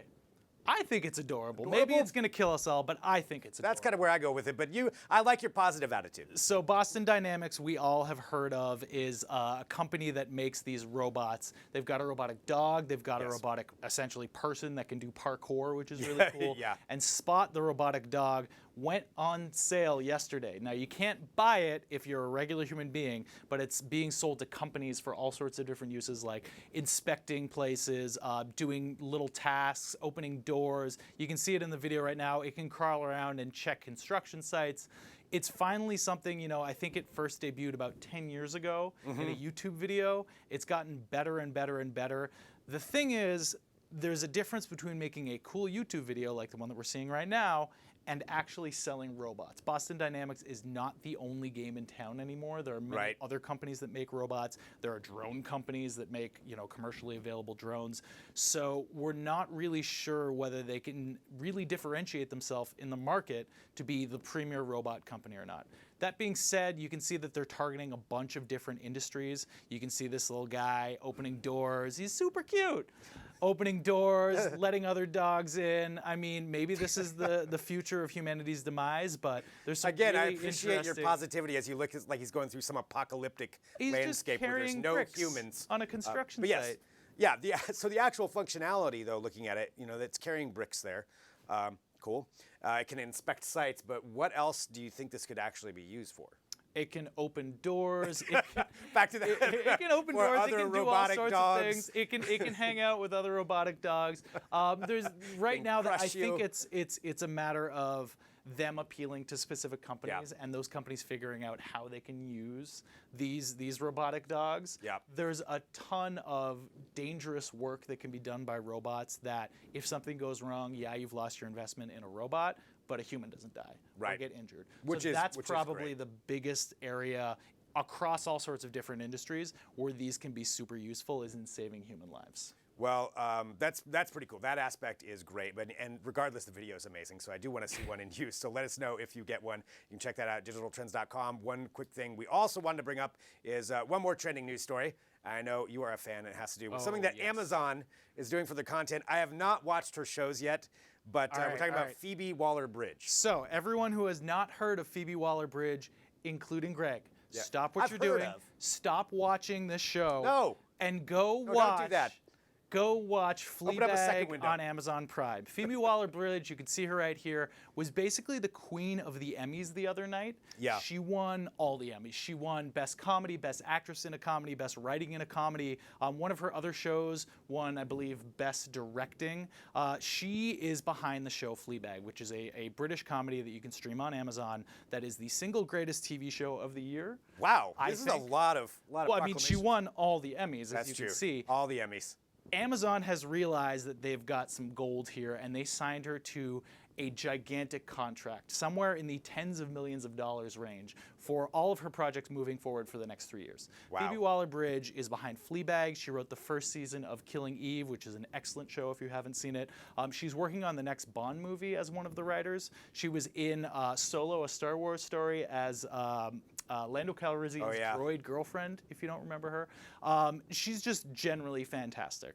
I think it's adorable. Maybe it's going to kill us all, but I think it's adorable. That's kind of where I go with it, but I like your positive attitude. So Boston Dynamics, we all have heard of, is a company that makes these robots. They've got a robotic dog. They've got a robotic, essentially, person that can do parkour, which is really cool. And Spot, the robotic dog, went on sale yesterday. Now, you can't buy it if you're a regular human being, but it's being sold to companies for all sorts of different uses, like inspecting places, doing little tasks, opening doors. You can see it in the video right now. It can crawl around and check construction sites. It's finally something, I think it first debuted about 10 years ago in a YouTube video. It's gotten better and better and better. The thing is, there's a difference between making a cool YouTube video like the one that we're seeing right now and actually selling robots. Boston Dynamics is not the only game in town anymore. There are many other companies that make robots. There are drone companies that make, commercially available drones. So we're not really sure whether they can really differentiate themselves in the market to be the premier robot company or not. That being said, you can see that they're targeting a bunch of different industries. You can see this little guy opening doors. He's super cute. Opening doors, letting other dogs in. I mean, maybe this is the future of humanity's demise, but there's some Again, really I appreciate your positivity as you look like he's going through some apocalyptic landscape where there's no bricks humans on a construction yes, site. Yeah. So the actual functionality, though, looking at it, that's carrying bricks there. Cool. It can inspect sites, but what else do you think this could actually be used for? It can open doors. Back to that. It can open Or doors. other It can do all robotic sorts dogs. of things. It can hang out with other robotic dogs. There's right Can now that I crush think you. it's a matter of them appealing to specific companies and those companies figuring out how they can use these robotic dogs. Yep. There's a ton of dangerous work that can be done by robots that if something goes wrong, you've lost your investment in a robot, but a human doesn't die or get injured. Which so is that's which is probably great. the biggest area across all sorts of different industries where these can be super useful is in saving human lives. Well, that's pretty cool. That aspect is great, and regardless, the video is amazing. So I do want to see one in use. So let us know if you get one. You can check that out at digitaltrends.com. One quick thing we also wanted to bring up is one more trending news story. I know you are a fan. It has to do with something that Amazon is doing for the content. I have not watched her shows yet, but we're talking about Phoebe Waller-Bridge. So everyone who has not heard of Phoebe Waller-Bridge, including Greg, stop what I've you're heard doing. of. Stop watching this show. No. And go No, watch. don't do that. Go watch Open up a second Fleabag window. on Amazon Prime. Phoebe Waller-Bridge, you can see her right here, was basically the queen of the Emmys the other night. Yeah. She won all the Emmys. She won Best Comedy, Best Actress in a Comedy, Best Writing in a Comedy. One of her other shows won, I believe, Best Directing. She is behind the show Fleabag, which is a British comedy that you can stream on Amazon that is the single greatest TV show of the year. Wow, this is a lot of Well, I mean, she proclamations. won all the Emmys, That's as you true. can see. All the Emmys. Amazon has realized that they've got some gold here, and they signed her to a gigantic contract, somewhere in the tens of millions of dollars range, for all of her projects moving forward for the next 3 years. Wow. Phoebe Waller-Bridge is behind Fleabag. She wrote the first season of Killing Eve, which is an excellent show if you haven't seen it. She's working on the next Bond movie as one of the writers. She was in Solo, a Star Wars story, as Lando Calrissian's droid girlfriend, if you don't remember her. She's just generally fantastic.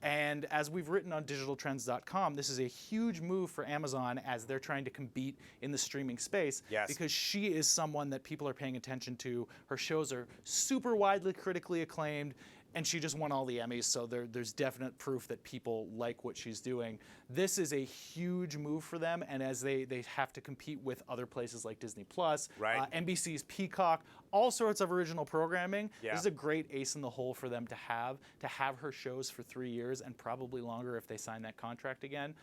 And as we've written on digitaltrends.com, this is a huge move for Amazon as they're trying to compete in the streaming space because she is someone that people are paying attention to. Her shows are super widely critically acclaimed, and she just won all the Emmys, so there's definite proof that people like what she's doing. This is a huge move for them, and as they have to compete with other places like Disney+, NBC's Peacock, all sorts of original programming, this is a great ace in the hole for them to have her shows for 3 years and probably longer if they sign that contract again.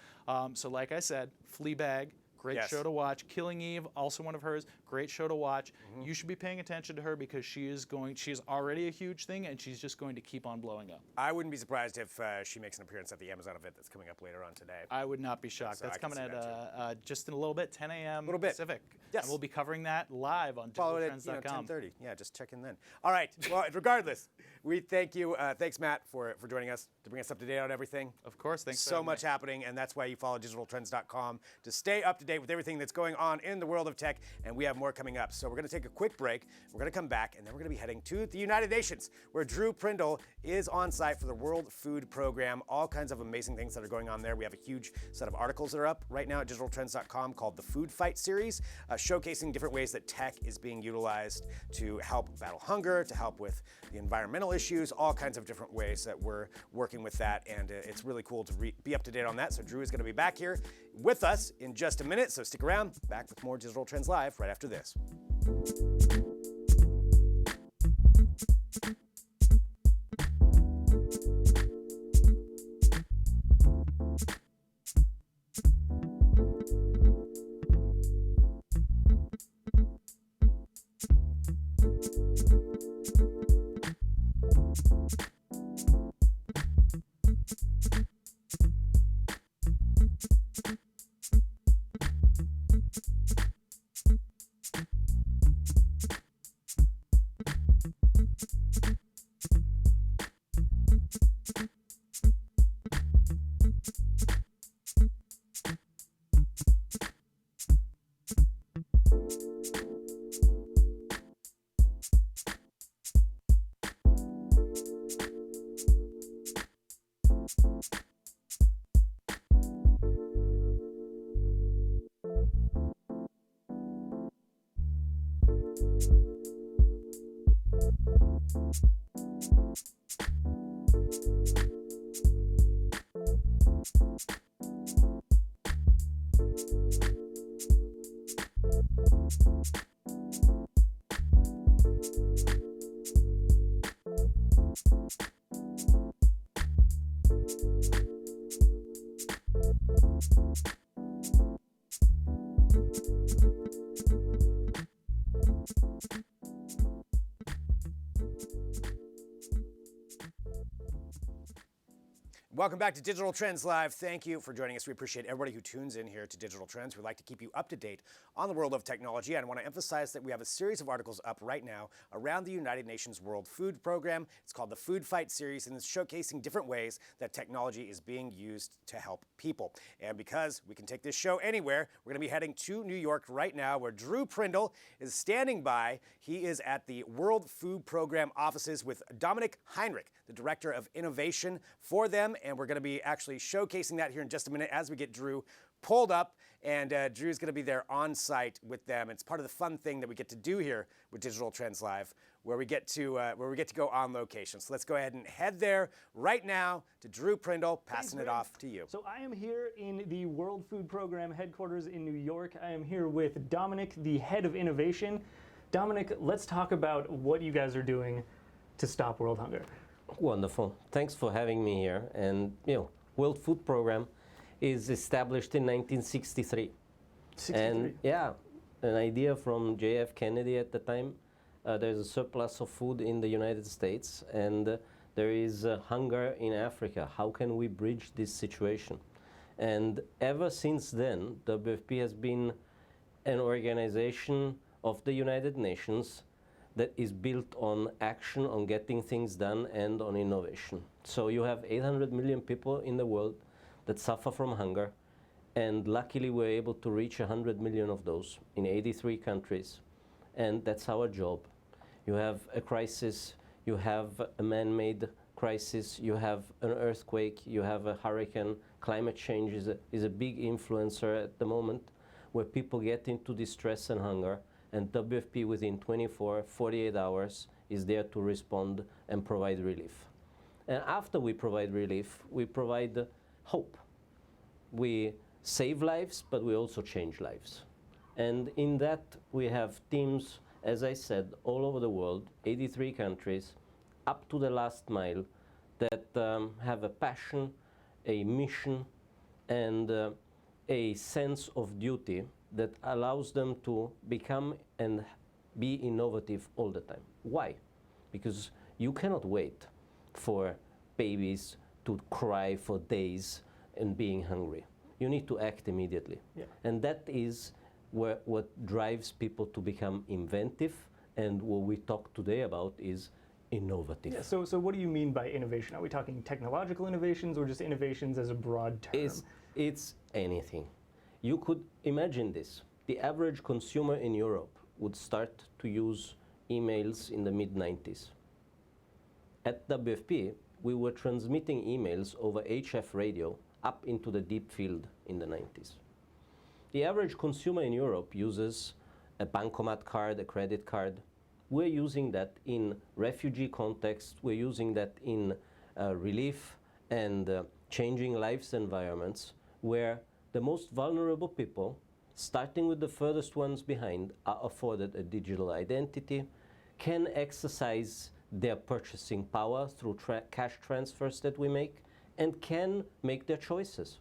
So like I said, Fleabag, great show to watch. Killing Eve, also one of hers, great show to watch. You should be paying attention to her because she is already a huge thing, and she's just going to keep on blowing up. I wouldn't be surprised if she makes an appearance at the Amazon event that's coming up later on today. I would not be shocked. So That's I can coming see that at just in a little bit, 10 a.m. Little bit. Pacific. Yes. And we'll be covering that live on Follow it at digitaltrends.com. 10:30. Yeah, just check in then. All right. Well, regardless, we thank you. Thanks, Matt, for joining us to bring us up to date on everything. Of course. Thanks for So having much me. happening, and that's why you follow digitaltrends.com to stay up to date with everything that's going on in the world of tech, and we have more coming up. So we're going to take a quick break. We're going to come back, and then we're going to be heading to the United Nations, where Drew Prindle is on site for the World Food Program. All kinds of amazing things that are going on there. We have a huge set of articles that are up right now at digitaltrends.com called the Food Fight series. showcasing different ways that tech is being utilized to help battle hunger, to help with the environmental issues, all kinds of different ways that we're working with that. And it's really cool to be up to date on that. So Drew is going to be back here with us in just a minute. So stick around. Back with more Digital Trends Live right after this. Welcome back to Digital Trends Live. Thank you for joining us. We appreciate everybody who tunes in here to Digital Trends. We'd like to keep you up to date on the world of technology. And I want to emphasize that we have a series of articles up right now around the United Nations World Food Program. It's called the Food Fight Series, and it's showcasing different ways that technology is being used to help people. And because we can take this show anywhere, we're going to be heading to New York right now, where Drew Prindle is standing by. He is at the World Food Program offices with Dominic Heinrich, the Director of Innovation for them. And we're going to be actually showcasing that here in just a minute as we get Drew pulled up. And Drew's going to be there on site with them. It's part of the fun thing that we get to do here with Digital Trends Live, where we get to go on location. So let's go ahead and head there right now to Drew Prindle, passing it off to you. So I am here in the World Food Program headquarters in New York. I am here with Dominic, the head of innovation. Dominic, let's talk about what you guys are doing to stop world hunger. Wonderful. Thanks for having me here. And, World Food Program is established in 1963. And, an idea from J.F. Kennedy at the time. There's a surplus of food in the United States, and there is hunger in Africa. How can we bridge this situation? And ever since then, WFP has been an organization of the United Nations that is built on action, on getting things done, and on innovation. So you have 800 million people in the world that suffer from hunger, and luckily we're able to reach 100 million of those in 83 countries, and that's our job. You have a crisis, you have a man-made crisis, you have an earthquake, you have a hurricane. Climate change is a big influencer at the moment, where people get into distress and hunger, and WFP within 24, 48 hours is there to respond and provide relief. And after we provide relief, we provide hope. We save lives, but we also change lives. And in that, we have teams, as I said, all over the world, 83 countries, up to the last mile, that have a passion, a mission, and a sense of duty that allows them to become and be innovative all the time. Why? Because you cannot wait for babies to cry for days and being hungry. You need to act immediately. Yeah. And that is what drives people to become inventive, and what we talk today about is innovative. Yeah, so what do you mean by innovation? Are we talking technological innovations or just innovations as a broad term? It's anything. You could imagine this. The average consumer in Europe would start to use emails in the mid-90s. At WFP, we were transmitting emails over HF radio up into the deep field in the 90s. The average consumer in Europe uses a bancomat card, a credit card. We're using that in refugee context. We're using that in relief and changing lives environments where the most vulnerable people, starting with the furthest ones behind, are afforded a digital identity, can exercise their purchasing power through cash transfers that we make, and can make their choices.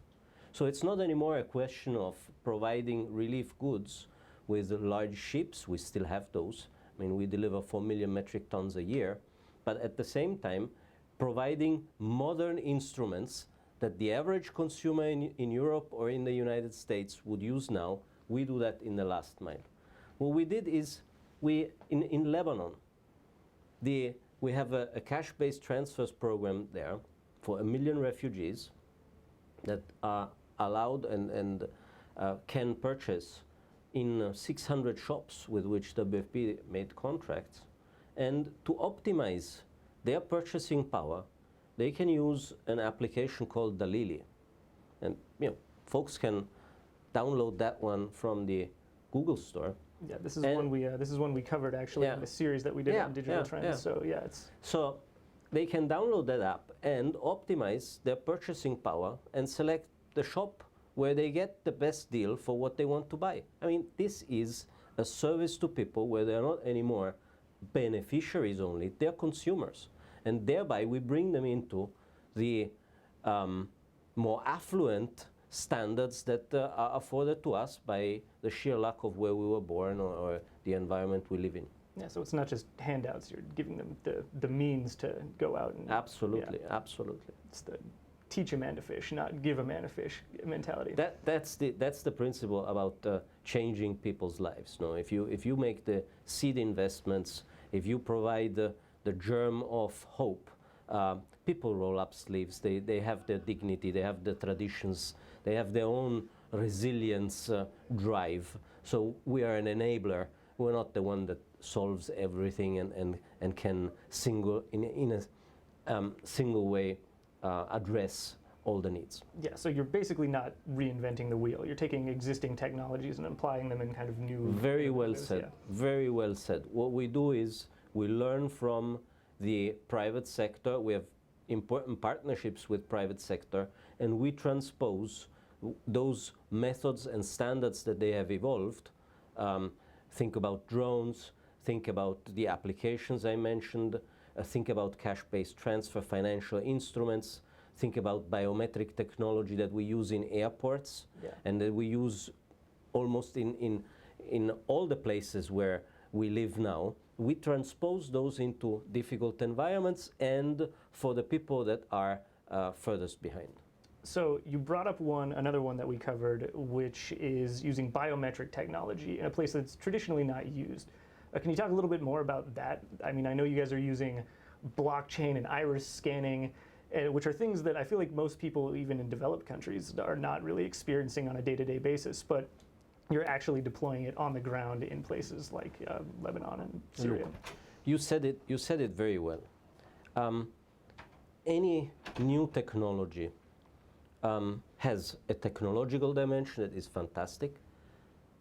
So it's not anymore a question of providing relief goods with large ships. We still have those. I mean, we deliver 4 million metric tons a year, but at the same time, providing modern instruments that the average consumer in Europe or in the United States would use now. We do that in the last mile. What we did is, in Lebanon, we have a cash-based transfers program there for 1 million refugees that are allowed and can purchase in 600 shops with which WFP made contracts. And to optimize their purchasing power, they can use an application called Dalili. And folks can download that one from the Google store. Yeah, this is one we covered actually in the series that we did on digital trends. Yeah. So yeah, so they can download that app and optimize their purchasing power and select the shop where they get the best deal for what they want to buy. I mean, this is a service to people where they're not anymore beneficiaries only, they're consumers. And thereby we bring them into the more affluent standards that are afforded to us by the sheer luck of where we were born or the environment we live in. Yeah, so it's not just handouts, you're giving them the means to go out and... Absolutely, absolutely. It's the teach a man to fish, not give a man a fish mentality. That's the principle about changing people's lives. No, if you make the seed investments, if you provide the germ of hope, people roll up sleeves. They have their dignity, they have their traditions, they have their own resilience drive. So we are an enabler. We're not the one that solves everything and can in a single way address all the needs. Yeah, so you're basically not reinventing the wheel. You're taking existing technologies and applying them in kind of new... Very well said, yeah. Very well said. What we do is we learn from the private sector. We have important partnerships with private sector, and we transpose those methods and standards that they have evolved. Think about drones, think about the applications I mentioned, think about cash-based transfer financial instruments, think about biometric technology that we use in airports, and that we use almost in all the places where we live now. We transpose those into difficult environments and for the people that are furthest behind. So you brought up another one that we covered, which is using biometric technology in a place that's traditionally not used. Can you talk a little bit more about that? I mean, I know you guys are using blockchain and iris scanning, which are things that I feel like most people, even in developed countries, are not really experiencing on a day-to-day basis, but you're actually deploying it on the ground in places like Lebanon and Syria. You said it very well. Any new technology has a technological dimension that is fantastic,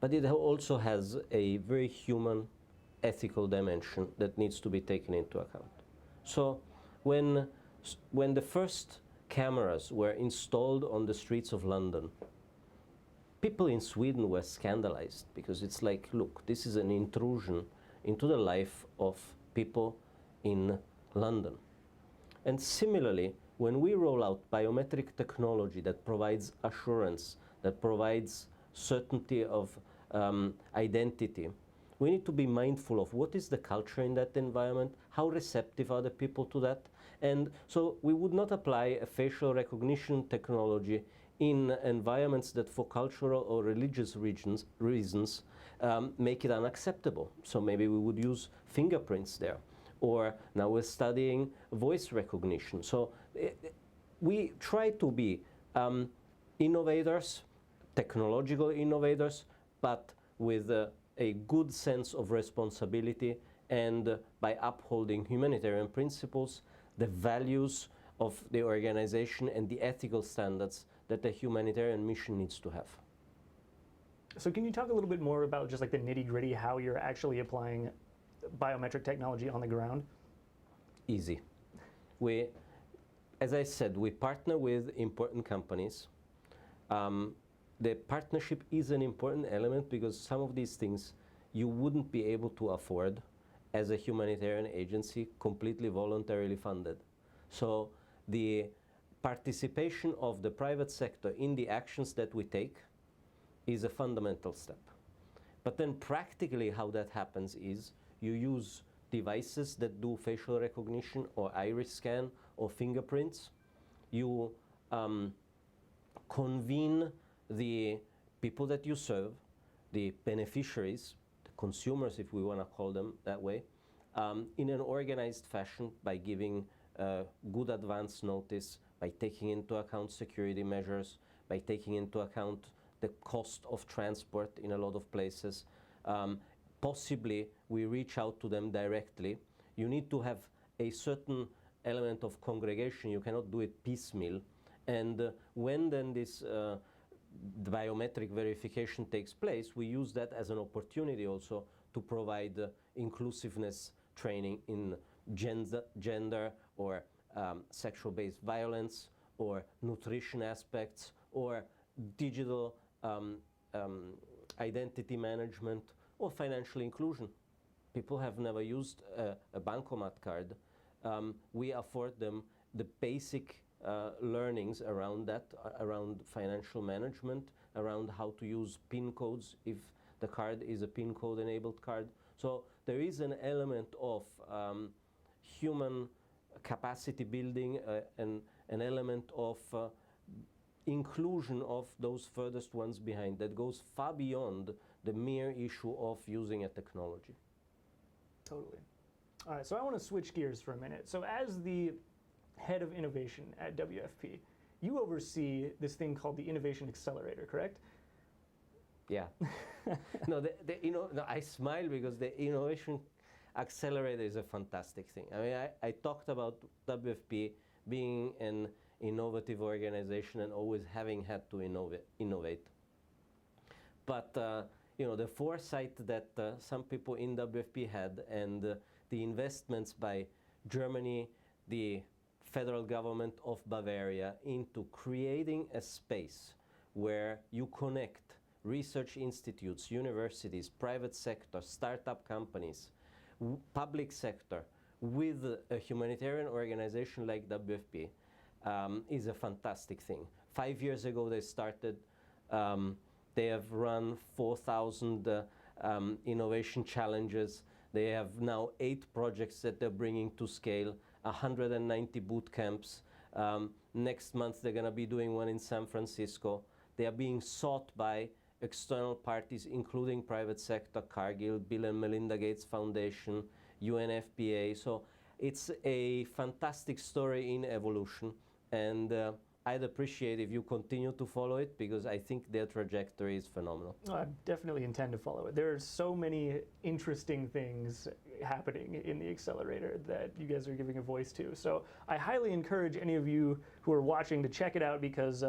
but it also has a very human, ethical dimension that needs to be taken into account. So when the first cameras were installed on the streets of London, people in Sweden were scandalized because it's like, look, this is an intrusion into the life of people in London. And similarly, when we roll out biometric technology that provides assurance, that provides certainty of identity, we need to be mindful of what is the culture in that environment, how receptive are the people to that. And so we would not apply a facial recognition technology in environments that for cultural or religious reasons make it unacceptable. So maybe we would use fingerprints there. Or now we're studying voice recognition. So we try to be innovators, technological innovators, but with a good sense of responsibility and by upholding humanitarian principles, the values of the organization and the ethical standards that the humanitarian mission needs to have. So can you talk a little bit more about just like the nitty gritty, how you're actually applying biometric technology on the ground? Easy. As I said, we partner with important companies. The partnership is an important element because some of these things you wouldn't be able to afford as a humanitarian agency, completely voluntarily funded. So the participation of the private sector in the actions that we take is a fundamental step. But then practically how that happens is you use devices that do facial recognition or iris scan or fingerprints. You convene the people that you serve, the beneficiaries, the consumers, if we want to call them that way, in an organized fashion by giving good advance notice, by taking into account security measures, by taking into account the cost of transport in a lot of places. Possibly we reach out to them directly. You need to have a certain element of congregation. You cannot do it piecemeal. And when then this the biometric verification takes place, we use that as an opportunity also to provide inclusiveness training in gender or sexual-based violence or nutrition aspects or digital identity management or financial inclusion. People have never used a bancomat card. We afford them the basic learnings around that, around financial management, around how to use PIN codes if the card is a PIN code enabled card. So there is an element of human capacity building and an element of inclusion of those furthest ones behind that goes far beyond the mere issue of using a technology. Totally. All right, so I want to switch gears for a minute. So as the head of innovation at WFP, you oversee this thing called the Innovation Accelerator, correct? Yeah. No, I smile because the Innovation Accelerator is a fantastic thing. I mean, I talked about WFP being an innovative organization and always having had to innovate. But the foresight that some people in WFP had and the investments by Germany, the federal government of Bavaria into creating a space where you connect research institutes, universities, private sector, startup companies, public sector with a humanitarian organization like WFP is a fantastic thing. 5 years ago they started. They have run 4,000 innovation challenges. They have now 8 projects that they're bringing to scale, 190 boot camps. Next month they're going to be doing one in San Francisco. They are being sought by external parties, including private sector, Cargill, Bill and Melinda Gates Foundation, UNFPA. So it's a fantastic story in evolution, and I'd appreciate if you continue to follow it because I think their trajectory is phenomenal. Oh, I definitely intend to follow it. There are so many interesting things happening in the accelerator that you guys are giving a voice to. So I highly encourage any of you who are watching to check it out because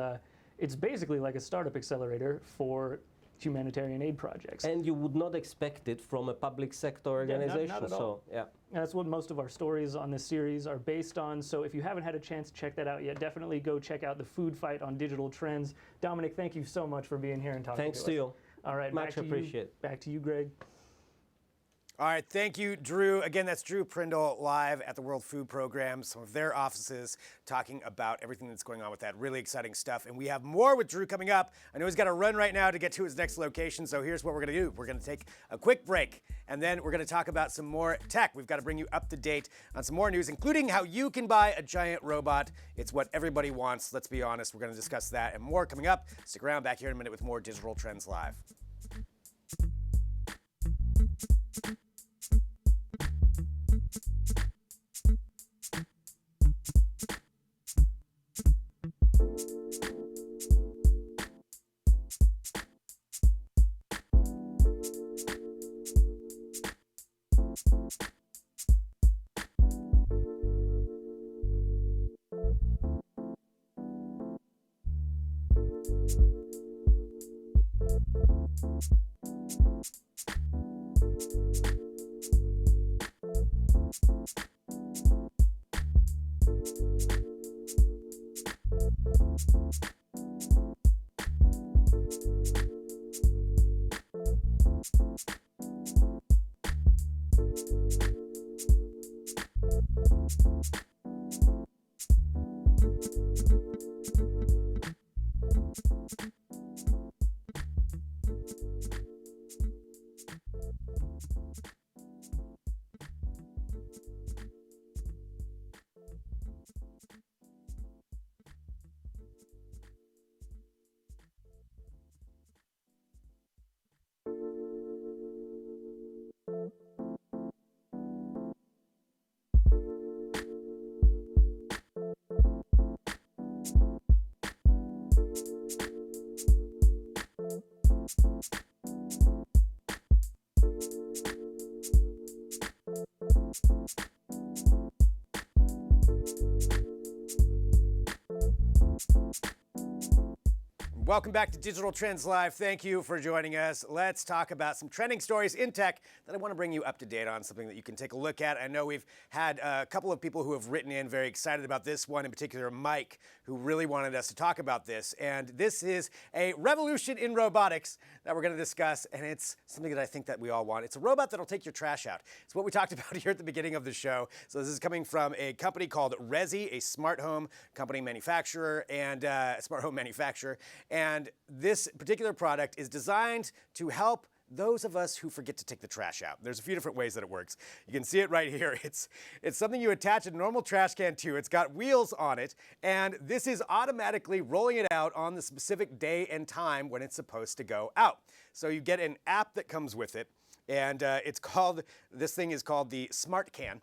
it's basically like a startup accelerator for humanitarian aid projects. And you would not expect it from a public sector organization. Not at all. So, yeah. And that's what most of our stories on this series are based on. So if you haven't had a chance to check that out yet, definitely go check out The Food Fight on Digital Trends. Dominic, thank you so much for being here and talking to us. Thanks to you. All right, much appreciated. Back to you, Greg. All right, thank you, Drew. Again, that's Drew Prindle live at the World Food Program, some of their offices, talking about everything that's going on with that. Really exciting stuff. And we have more with Drew coming up. I know he's got to run right now to get to his next location, so here's what we're going to do. We're going to take a quick break, and then we're going to talk about some more tech. We've got to bring you up to date on some more news, including how you can buy a giant robot. It's what everybody wants, let's be honest. We're going to discuss that and more coming up. Stick around, back here in a minute with more Digital Trends Live. Welcome back to Digital Trends Live. Thank you for joining us. Let's talk about some trending stories in tech that I want to bring you up to date on, something that you can take a look at. I know we've had a couple of people who have written in very excited about this one, in particular Mike, who really wanted us to talk about this. And this is a revolution in robotics that we're going to discuss, and it's something that I think that we all want. It's a robot that'll take your trash out. It's what we talked about here at the beginning of the show. So this is coming from a company called Resy, a smart home company manufacturer, and smart home manufacturer. And this particular product is designed to help those of us who forget to take the trash out. There's a few different ways that it works. You can see it right here. It's something you attach a normal trash can to. It's got wheels on it, and this is automatically rolling it out on the specific day and time when it's supposed to go out. So you get an app that comes with it, and this thing is called the Smart Can.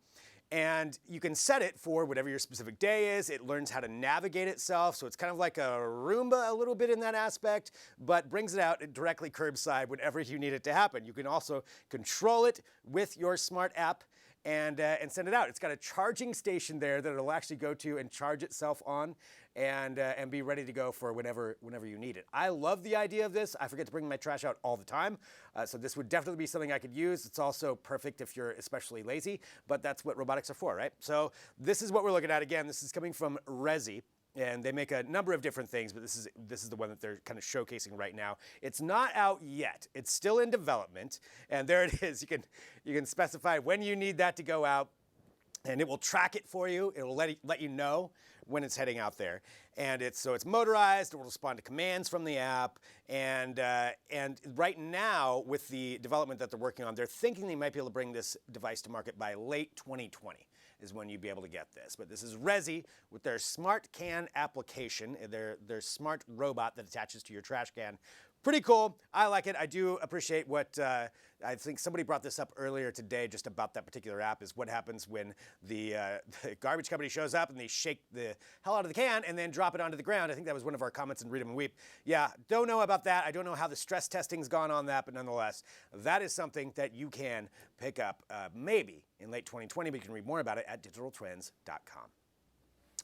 And you can set it for whatever your specific day is. It learns how to navigate itself, so it's kind of like a Roomba a little bit in that aspect, but brings it out directly curbside whenever you need it to happen. You can also control it with your smart app and send it out. It's got a charging station there that it'll actually go to and charge itself on and be ready to go for whenever you need it. I love the idea of this. I forget to bring my trash out all the time, so this would definitely be something I could use. It's also perfect if you're especially lazy, but that's what robotics are for, right? So this is what we're looking at. Again, this is coming from Resy. And they make a number of different things, but this is the one that they're kind of showcasing right now. It's not out yet. It's still in development. And there it is. You can specify when you need that to go out, and it will track it for you. It will let you know when it's heading out there. And it's motorized. It will respond to commands from the app. And right now, with the development that they're working on, they're thinking they might be able to bring this device to market by late 2020. Is when you'd be able to get this. But this is Resy with their Smart Can application, their smart robot that attaches to your trash can. Pretty cool. I like it. I do appreciate what I think somebody brought this up earlier today just about that particular app, is what happens when the garbage company shows up and they shake the hell out of the can and then drop it onto the ground. I think that was one of our comments in Read 'em and Weep. Yeah, don't know about that. I don't know how the stress testing's gone on that, but nonetheless, that is something that you can pick up maybe in late 2020, but you can read more about it at digitaltrends.com.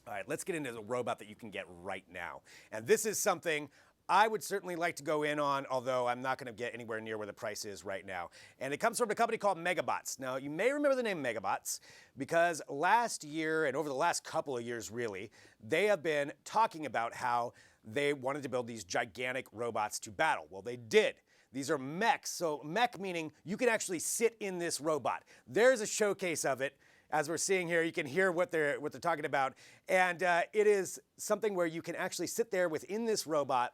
All right, let's get into the robot that you can get right now. And this is something I would certainly like to go in on, although I'm not going to get anywhere near where the price is right now. And it comes from a company called Megabots. Now, you may remember the name Megabots because last year, and over the last couple of years really, they have been talking about how they wanted to build these gigantic robots to battle. Well, they did. These are mechs. So mech meaning you can actually sit in this robot. There's a showcase of it. As we're seeing here, you can hear what they're talking about. And it is something where you can actually sit there within this robot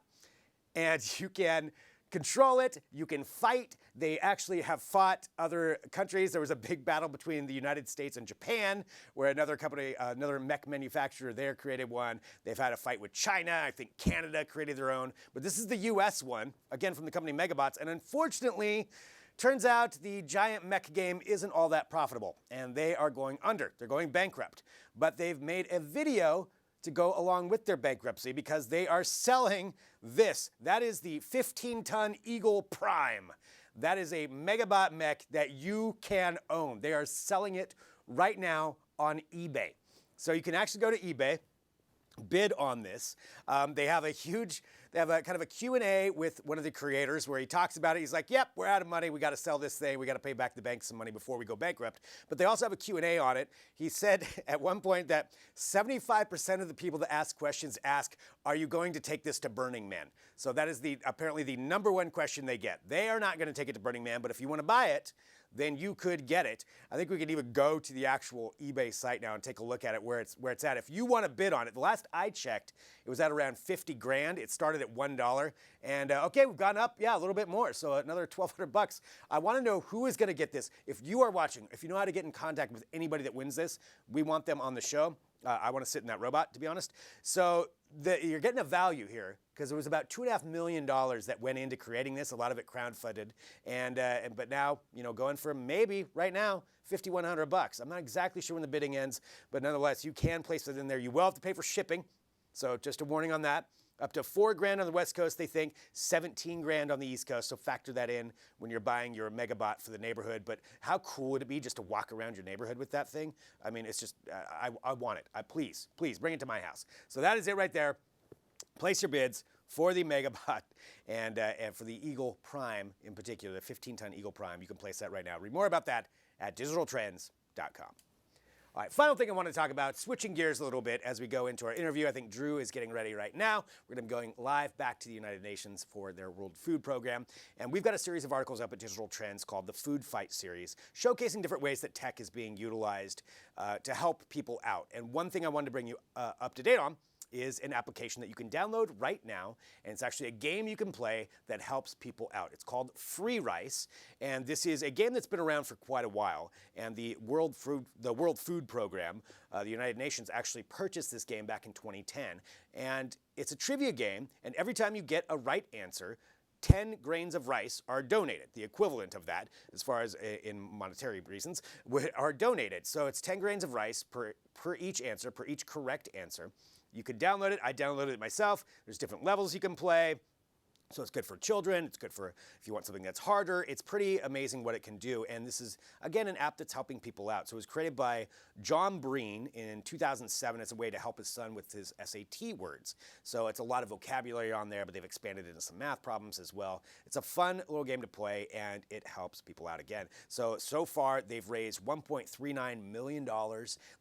and you can control it, you can fight. They actually have fought other countries. There was a big battle between the United States and Japan, where another company, another mech manufacturer there created one. They've had a fight with China. I think Canada created their own. But this is the US one, again from the company Megabots. And unfortunately, turns out the giant mech game isn't all that profitable, and they are going under. They're going bankrupt. But they've made a video to go along with their bankruptcy because they are selling this. That is the 15-ton Eagle Prime. That is a Megabot mech that you can own. They are selling it right now on eBay. So you can actually go to eBay. bid on this. They have a kind of a Q&A with one of the creators where he talks about it. He's like, yep, we're out of money. We got to sell this thing. We got to pay back the bank some money before we go bankrupt. But they also have a Q&A on it. He said at one point that 75% of the people that ask questions ask, are you going to take this to Burning Man? So that is apparently the number one question they get. They are not going to take it to Burning Man, but if you want to buy it, then you could get it. I think we could even go to the actual eBay site now and take a look at it where it's at. If you want to bid on it, the last I checked, it was at around 50 grand. It started at $1. And okay, we've gone up, a little bit more. So another 1,200 bucks. I want to know who is going to get this. If you are watching, if you know how to get in contact with anybody that wins this, we want them on the show. I want to sit in that robot, to be honest. So you're getting a value here because it was about $2.5 million that went into creating this. A lot of it crowdfunded, but now going for maybe right now $5,100. I'm not exactly sure when the bidding ends, but nonetheless you can place it in there. You will have to pay for shipping, so just a warning on that. Up to $4 grand on the West Coast, they think, 17 grand on the East Coast. So factor that in when you're buying your Megabot for the neighborhood. But how cool would it be just to walk around your neighborhood with that thing? I mean, it's just, I want it. Please bring it to my house. So that is it right there. Place your bids for the Megabot and for the Eagle Prime in particular, the 15-ton Eagle Prime. You can place that right now. Read more about that at digitaltrends.com. All right, final thing I want to talk about, switching gears a little bit as we go into our interview. I think Drew is getting ready right now. We're going to be going live back to the United Nations for their World Food Program. And we've got a series of articles up at Digital Trends called the Food Fight Series, showcasing different ways that tech is being utilized to help people out. And one thing I wanted to bring you up to date on is an application that you can download right now, and it's actually a game you can play that helps people out. It's called Free Rice, and this is a game that's been around for quite a while, and the World Food Program, the United Nations, actually purchased this game back in 2010, and it's a trivia game, and every time you get a right answer, 10 grains of rice are donated. The equivalent of that, as far as in monetary reasons, are donated. So it's 10 grains of rice per each answer, per each correct answer. You can download it. I downloaded it myself. There's different levels you can play. So it's good for children. It's good for if you want something that's harder. It's pretty amazing what it can do. And this is, again, an app that's helping people out. So it was created by John Breen in 2007 as a way to help his son with his SAT words. So it's a lot of vocabulary on there, but they've expanded into some math problems as well. It's a fun little game to play, and it helps people out again. So far, they've raised $1.39 million.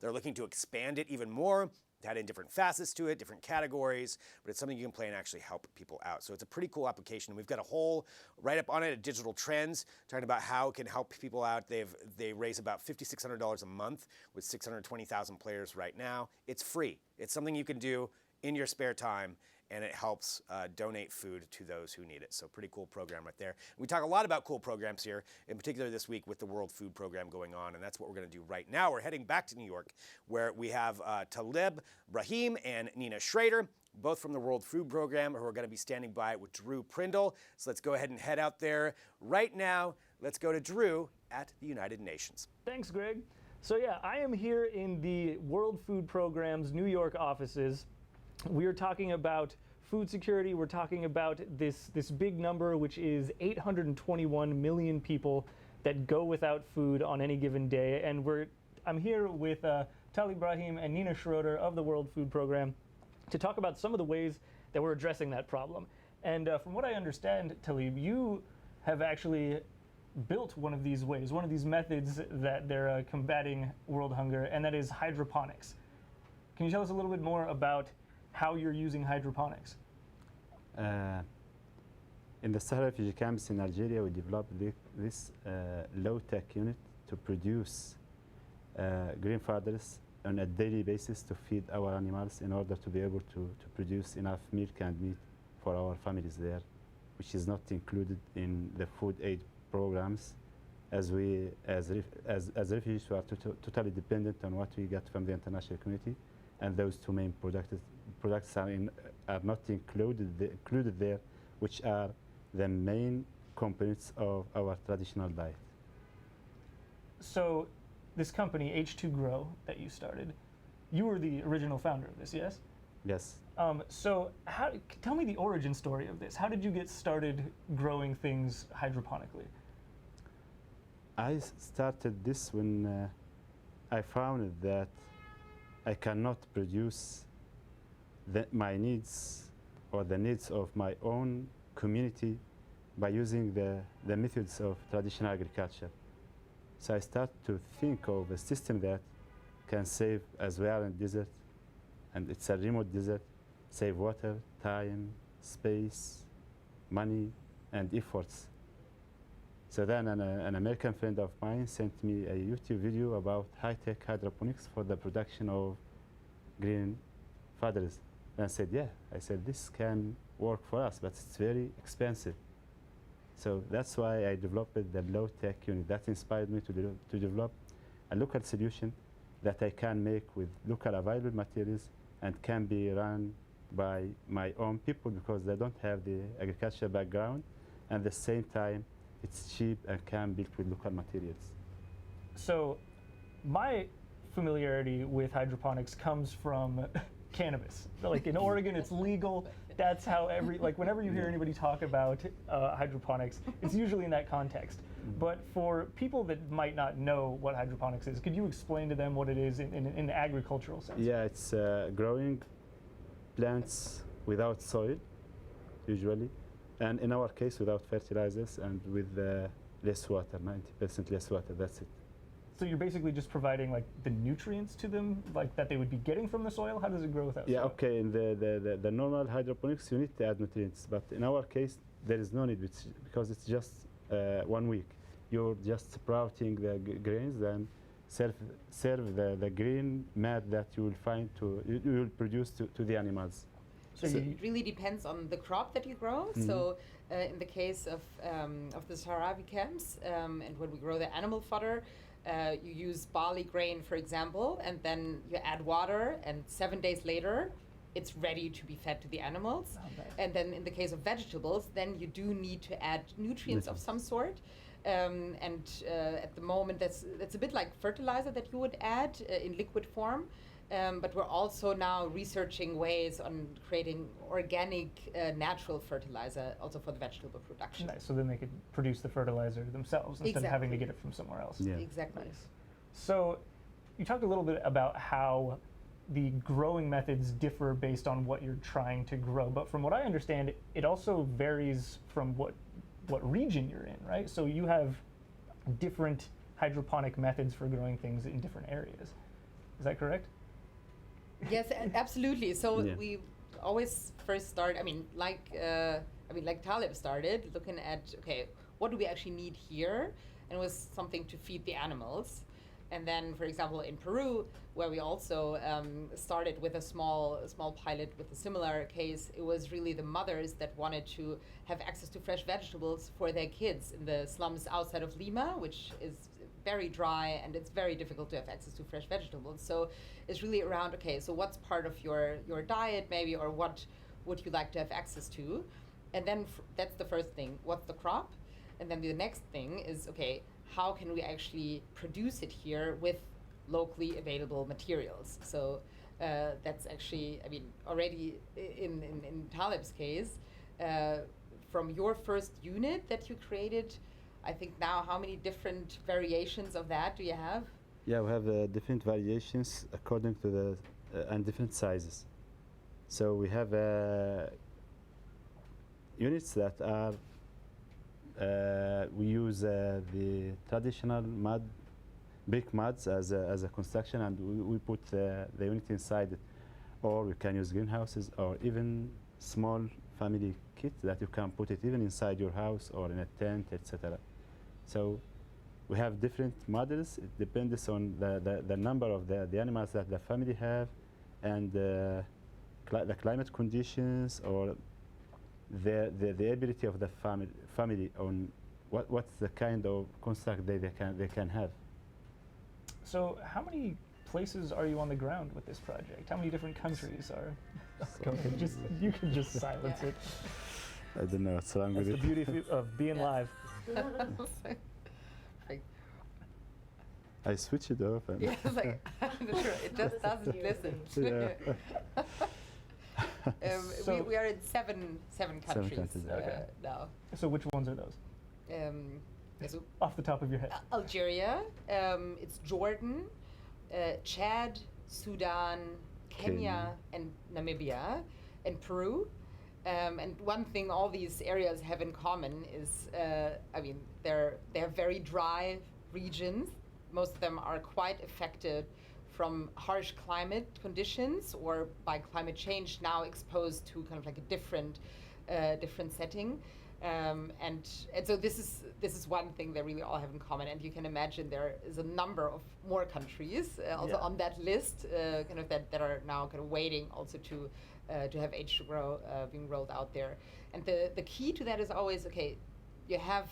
They're looking to expand it even more. Add in different facets to it, different categories, but it's something you can play and actually help people out. So it's a pretty cool application. We've got a whole write-up on it at Digital Trends, talking about how it can help people out. They raise about $5,600 a month with 620,000 players right now. It's free. It's something you can do in your spare time, and it helps donate food to those who need it. So pretty cool program right there. We talk a lot about cool programs here, in particular this week with the World Food Program going on, and that's what we're going to do right now. We're heading back to New York, where we have Talib Brahim and Nina Schrader, both from the World Food Program, who are going to be standing by with Drew Prindle. So let's go ahead and head out there right now. Let's go to Drew at the United Nations. Thanks, Greg. So yeah, I am here in the World Food Program's New York offices. We are talking about food security. We're talking about this big number, which is 821 million people that go without food on any given day. And I'm here with Talib Brahim and Nina Schroeder of the World Food Program to talk about some of the ways that we're addressing that problem. And from what I understand, Talib, you have actually built one of these ways, one of these methods that they're combating world hunger, and that is hydroponics. Can you tell us a little bit more about how you're using hydroponics? In the Sahara refugee camps in Algeria, we developed this low-tech unit to produce green foders on a daily basis to feed our animals in order to be able to produce enough milk and meat for our families there, which is not included in the food aid programs, as refugees who are totally dependent on what we get from the international community, and those two main products are not included there, which are the main components of our traditional diet. So this company, H2Grow, that you started, you were the original founder of this, yes? Yes. So tell me the origin story of this. How did you get started growing things hydroponically? I started this when I found that I cannot produce my needs or the needs of my own community by using the methods of traditional agriculture. So I start to think of a system that can save, as we are in desert, and it's a remote desert, save water, time, space, money, and efforts. So then an American friend of mine sent me a YouTube video about high-tech hydroponics for the production of green fodder. And I said, yeah, I said, this can work for us, but it's very expensive. So that's why I developed the low-tech unit. That inspired me to develop a local solution that I can make with local available materials and can be run by my own people because they don't have the agricultural background, and at the same time, it's cheap and can be built with local materials. So my familiarity with hydroponics comes from cannabis. Like in Oregon, it's legal. That's how whenever you hear anybody talk about hydroponics, it's usually in that context. But for people that might not know what hydroponics is, could you explain to them what it is in the agricultural sense? Yeah, it's growing plants without soil, usually, and in our case, without fertilizers and with less water, 90% less water, that's it. So you're basically just providing like the nutrients to them, like that they would be getting from the soil? How does it grow without soil? Yeah, okay, in the normal hydroponics, you need to add nutrients, but in our case, there is no need because it's just 1 week. You're just sprouting the grains and serve the green mat that you will find you will produce to the animals. So it really depends on the crop that you grow. Mm-hmm. So in the case of the Sahrawi camps, and when we grow the animal fodder, you use barley grain, for example, and then you add water, and 7 days later, it's ready to be fed to the animals. And then in the case of vegetables, then you do need to add nutrients of some sort. At the moment, that's a bit like fertilizer that you would add in liquid form. But we're also now researching ways on creating organic, natural fertilizer also for the vegetable production. Nice. So then they could produce the fertilizer themselves instead of having to get it from somewhere else. Yeah. Exactly. Nice. So you talked a little bit about how the growing methods differ based on what you're trying to grow. But from what I understand, it also varies from what region you're in, right? So you have different hydroponic methods for growing things in different areas. Is that correct? Yes, absolutely. So we always first start. Like Talib started looking at, okay, what do we actually need here, and it was something to feed the animals. And then, for example, in Peru, where we also started with a small pilot with a similar case, it was really the mothers that wanted to have access to fresh vegetables for their kids in the slums outside of Lima, which is very dry and it's very difficult to have access to fresh vegetables. So it's really around, okay, so what's part of your diet maybe, or what would you like to have access to? And then that's the first thing, what's the crop? And then the next thing is, okay, how can we actually produce it here with locally available materials? So that's actually, already in Talib's case, from your first unit that you created, I think now how many different variations of that do you have? Yeah, we have different variations according to the and different sizes. So we have units that are we use the traditional brick muds as a construction, and we put the unit inside it. Or we can use greenhouses, or even small family kit that you can put it even inside your house or in a tent, etc. So we have different models. It depends on the number of the animals that the family have, and the climate conditions, or the ability of the family on what's the kind of construct they can have. So how many places are you on the ground with this project? How many different countries are? Go ahead, you can just silence it. I don't know what's wrong with it. That's the beauty of being live. I switch it off. And yeah, it's like, it just doesn't listen. We are in seven countries now. So which ones are those? So off the top of your head. Algeria, it's Jordan, Chad, Sudan, Kenya and Namibia and Peru. And one thing all these areas have in common is, they're very dry regions. Most of them are quite affected from harsh climate conditions or by climate change, now exposed to kind of like a different setting. And so this is one thing they really all have in common. And you can imagine there is a number of more countries also on that list, kind of that are now kind of waiting also to have H2Grow being rolled out there. And the key to that is always, okay, they have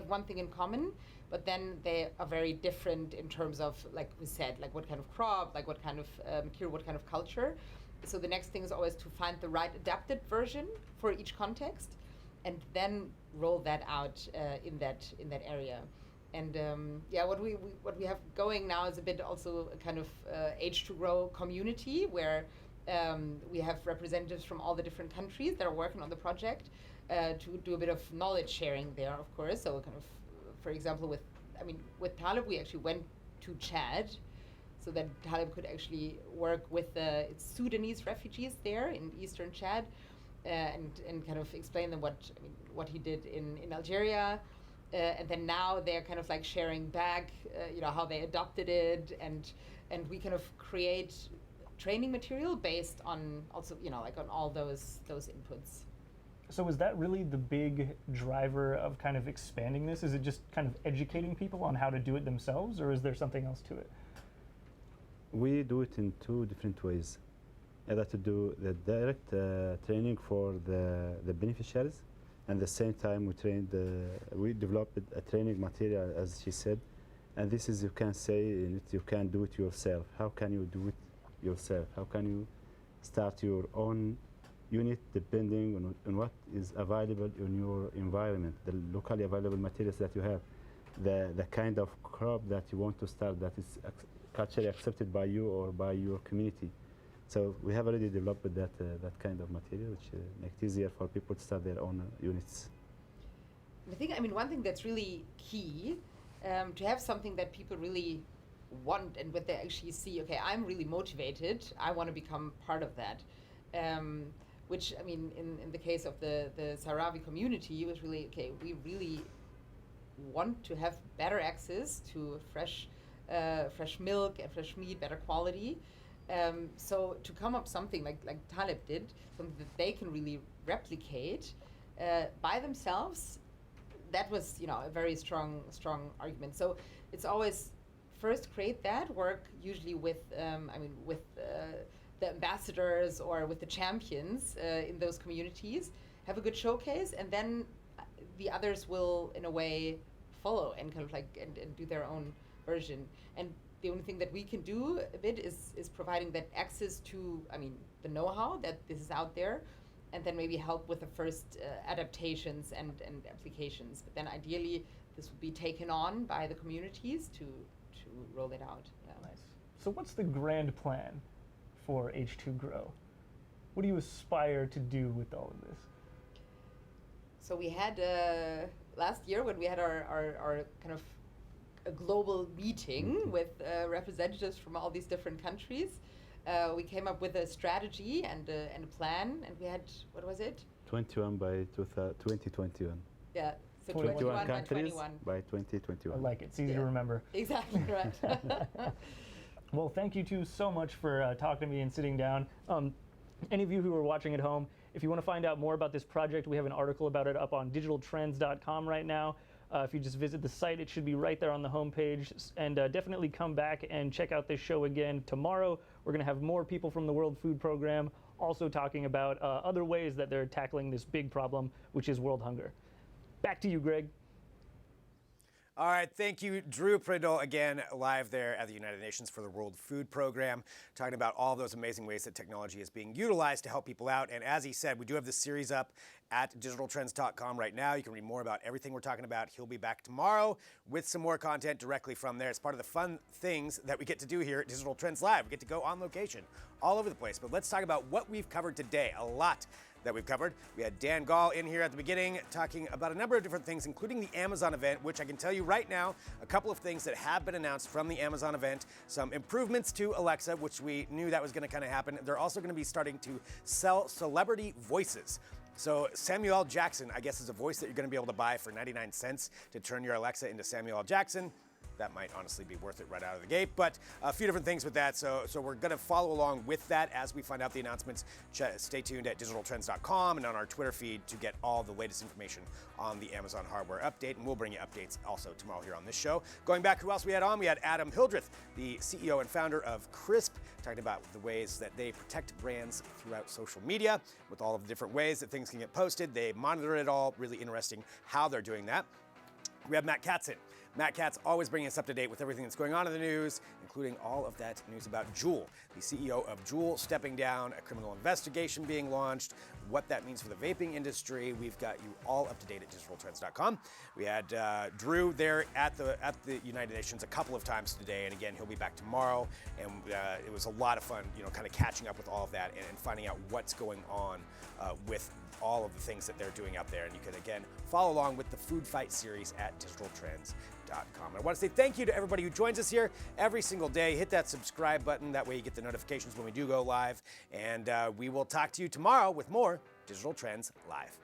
one thing in common, but then they are very different in terms of, like we said, like what kind of crop, like what kind of material, what kind of culture. So the next thing is always to find the right adapted version for each context, and then roll that out in that area. And what we have going now is a bit also a kind of H2Grow community where we have representatives from all the different countries that are working on the project to do a bit of knowledge sharing there, of course. So kind of, for example, with Taleb, we actually went to Chad, so that Taleb could actually work with the Sudanese refugees there in eastern Chad, and kind of explain them what he did in Algeria, and then now they're kind of like sharing back, how they adopted it, and we kind of create training material based on also, like on all those inputs. So is that really the big driver of kind of expanding this? Is it just kind of educating people on how to do it themselves, or is there something else to it? We do it in two different ways. Either to do the direct training for the beneficiaries, and at the same time we developed a training material, as she said, and this is, you can say, you can do it yourself. How can you do it yourself? How can you start your own unit depending on what is available in your environment, the locally available materials that you have, the kind of crop that you want to start that is culturally accepted by you or by your community. So we have already developed that kind of material, which makes it easier for people to start their own units. One thing that's really key, to have something that people really want and what they actually see, okay, I'm really motivated, I want to become part of that. Which, in the case of the Sahrawi community, was really, okay, we really want to have better access to fresh milk and fresh meat, better quality. So to come up something like Taleb did, something that they can really replicate by themselves, that was, a very strong argument. So it's always first create that, work usually with the ambassadors or with the champions in those communities, have a good showcase, and then the others will, in a way, follow and kind of like and do their own version. And the only thing that we can do a bit is providing that access to, the know-how that this is out there, and then maybe help with the first adaptations and applications. But then ideally, this would be taken on by the communities to roll it out. Yeah. Nice. So what's the grand plan for H2Grow? What do you aspire to do with all of this? So we had last year when we had our kind of a global meeting with representatives from all these different countries. We came up with a strategy and a plan, and we had, what was it? 21 by 2021. Yeah, so 21 countries by 2021. by 2021. I like it. It's easy to remember. Exactly, right. Well, thank you two so much for talking to me and sitting down. Any of you who are watching at home, if you want to find out more about this project, we have an article about it up on digitaltrends.com right now. If you just visit the site, it should be right there on the homepage. And definitely come back and check out this show again tomorrow. We're going to have more people from the World Food Program also talking about other ways that they're tackling this big problem, which is world hunger. Back to you, Greg. All right, thank you, Drew Prindle, again, live there at the United Nations for the World Food Program, talking about all those amazing ways that technology is being utilized to help people out. And as he said, we do have this series up at digitaltrends.com right now. You can read more about everything we're talking about. He'll be back tomorrow with some more content directly from there. It's part of the fun things that we get to do here at Digital Trends Live. We get to go on location all over the place. But let's talk about what we've covered today. A lot that we've covered. We had Dan Gall in here at the beginning talking about a number of different things, including the Amazon event, which I can tell you right now, a couple of things that have been announced from the Amazon event, some improvements to Alexa, which we knew that was going to kind of happen. They're also going to be starting to sell celebrity voices. So Samuel L. Jackson, I guess, is a voice that you're going to be able to buy for 99 cents to turn your Alexa into Samuel L. Jackson. That might honestly be worth it right out of the gate, but a few different things with that. So we're going to follow along with that as we find out the announcements. Stay tuned at digitaltrends.com and on our Twitter feed to get all the latest information on the Amazon hardware update, and we'll bring you updates also tomorrow here on this show. Going back, who else we had on? We had Adam Hildreth, the CEO and founder of Crisp, talking about the ways that they protect brands throughout social media with all of the different ways that things can get posted. They monitor it all. Really interesting how they're doing that. We have Matt Katz in. Matt Katz always bringing us up to date with everything that's going on in the news, including all of that news about Juul, the CEO of Juul stepping down, a criminal investigation being launched, what that means for the vaping industry. We've got you all up to date at digitaltrends.com. We had Drew there at the United Nations a couple of times today, and again, he'll be back tomorrow. And it was a lot of fun, kind of catching up with all of that and finding out what's going on with all of the things that they're doing out there. And you can, again, follow along with the Food Fight series at digitaltrends.com. I want to say thank you to everybody who joins us here every single day. Hit that subscribe button. That way you get the notifications when we do go live. And we will talk to you tomorrow with more Digital Trends Live.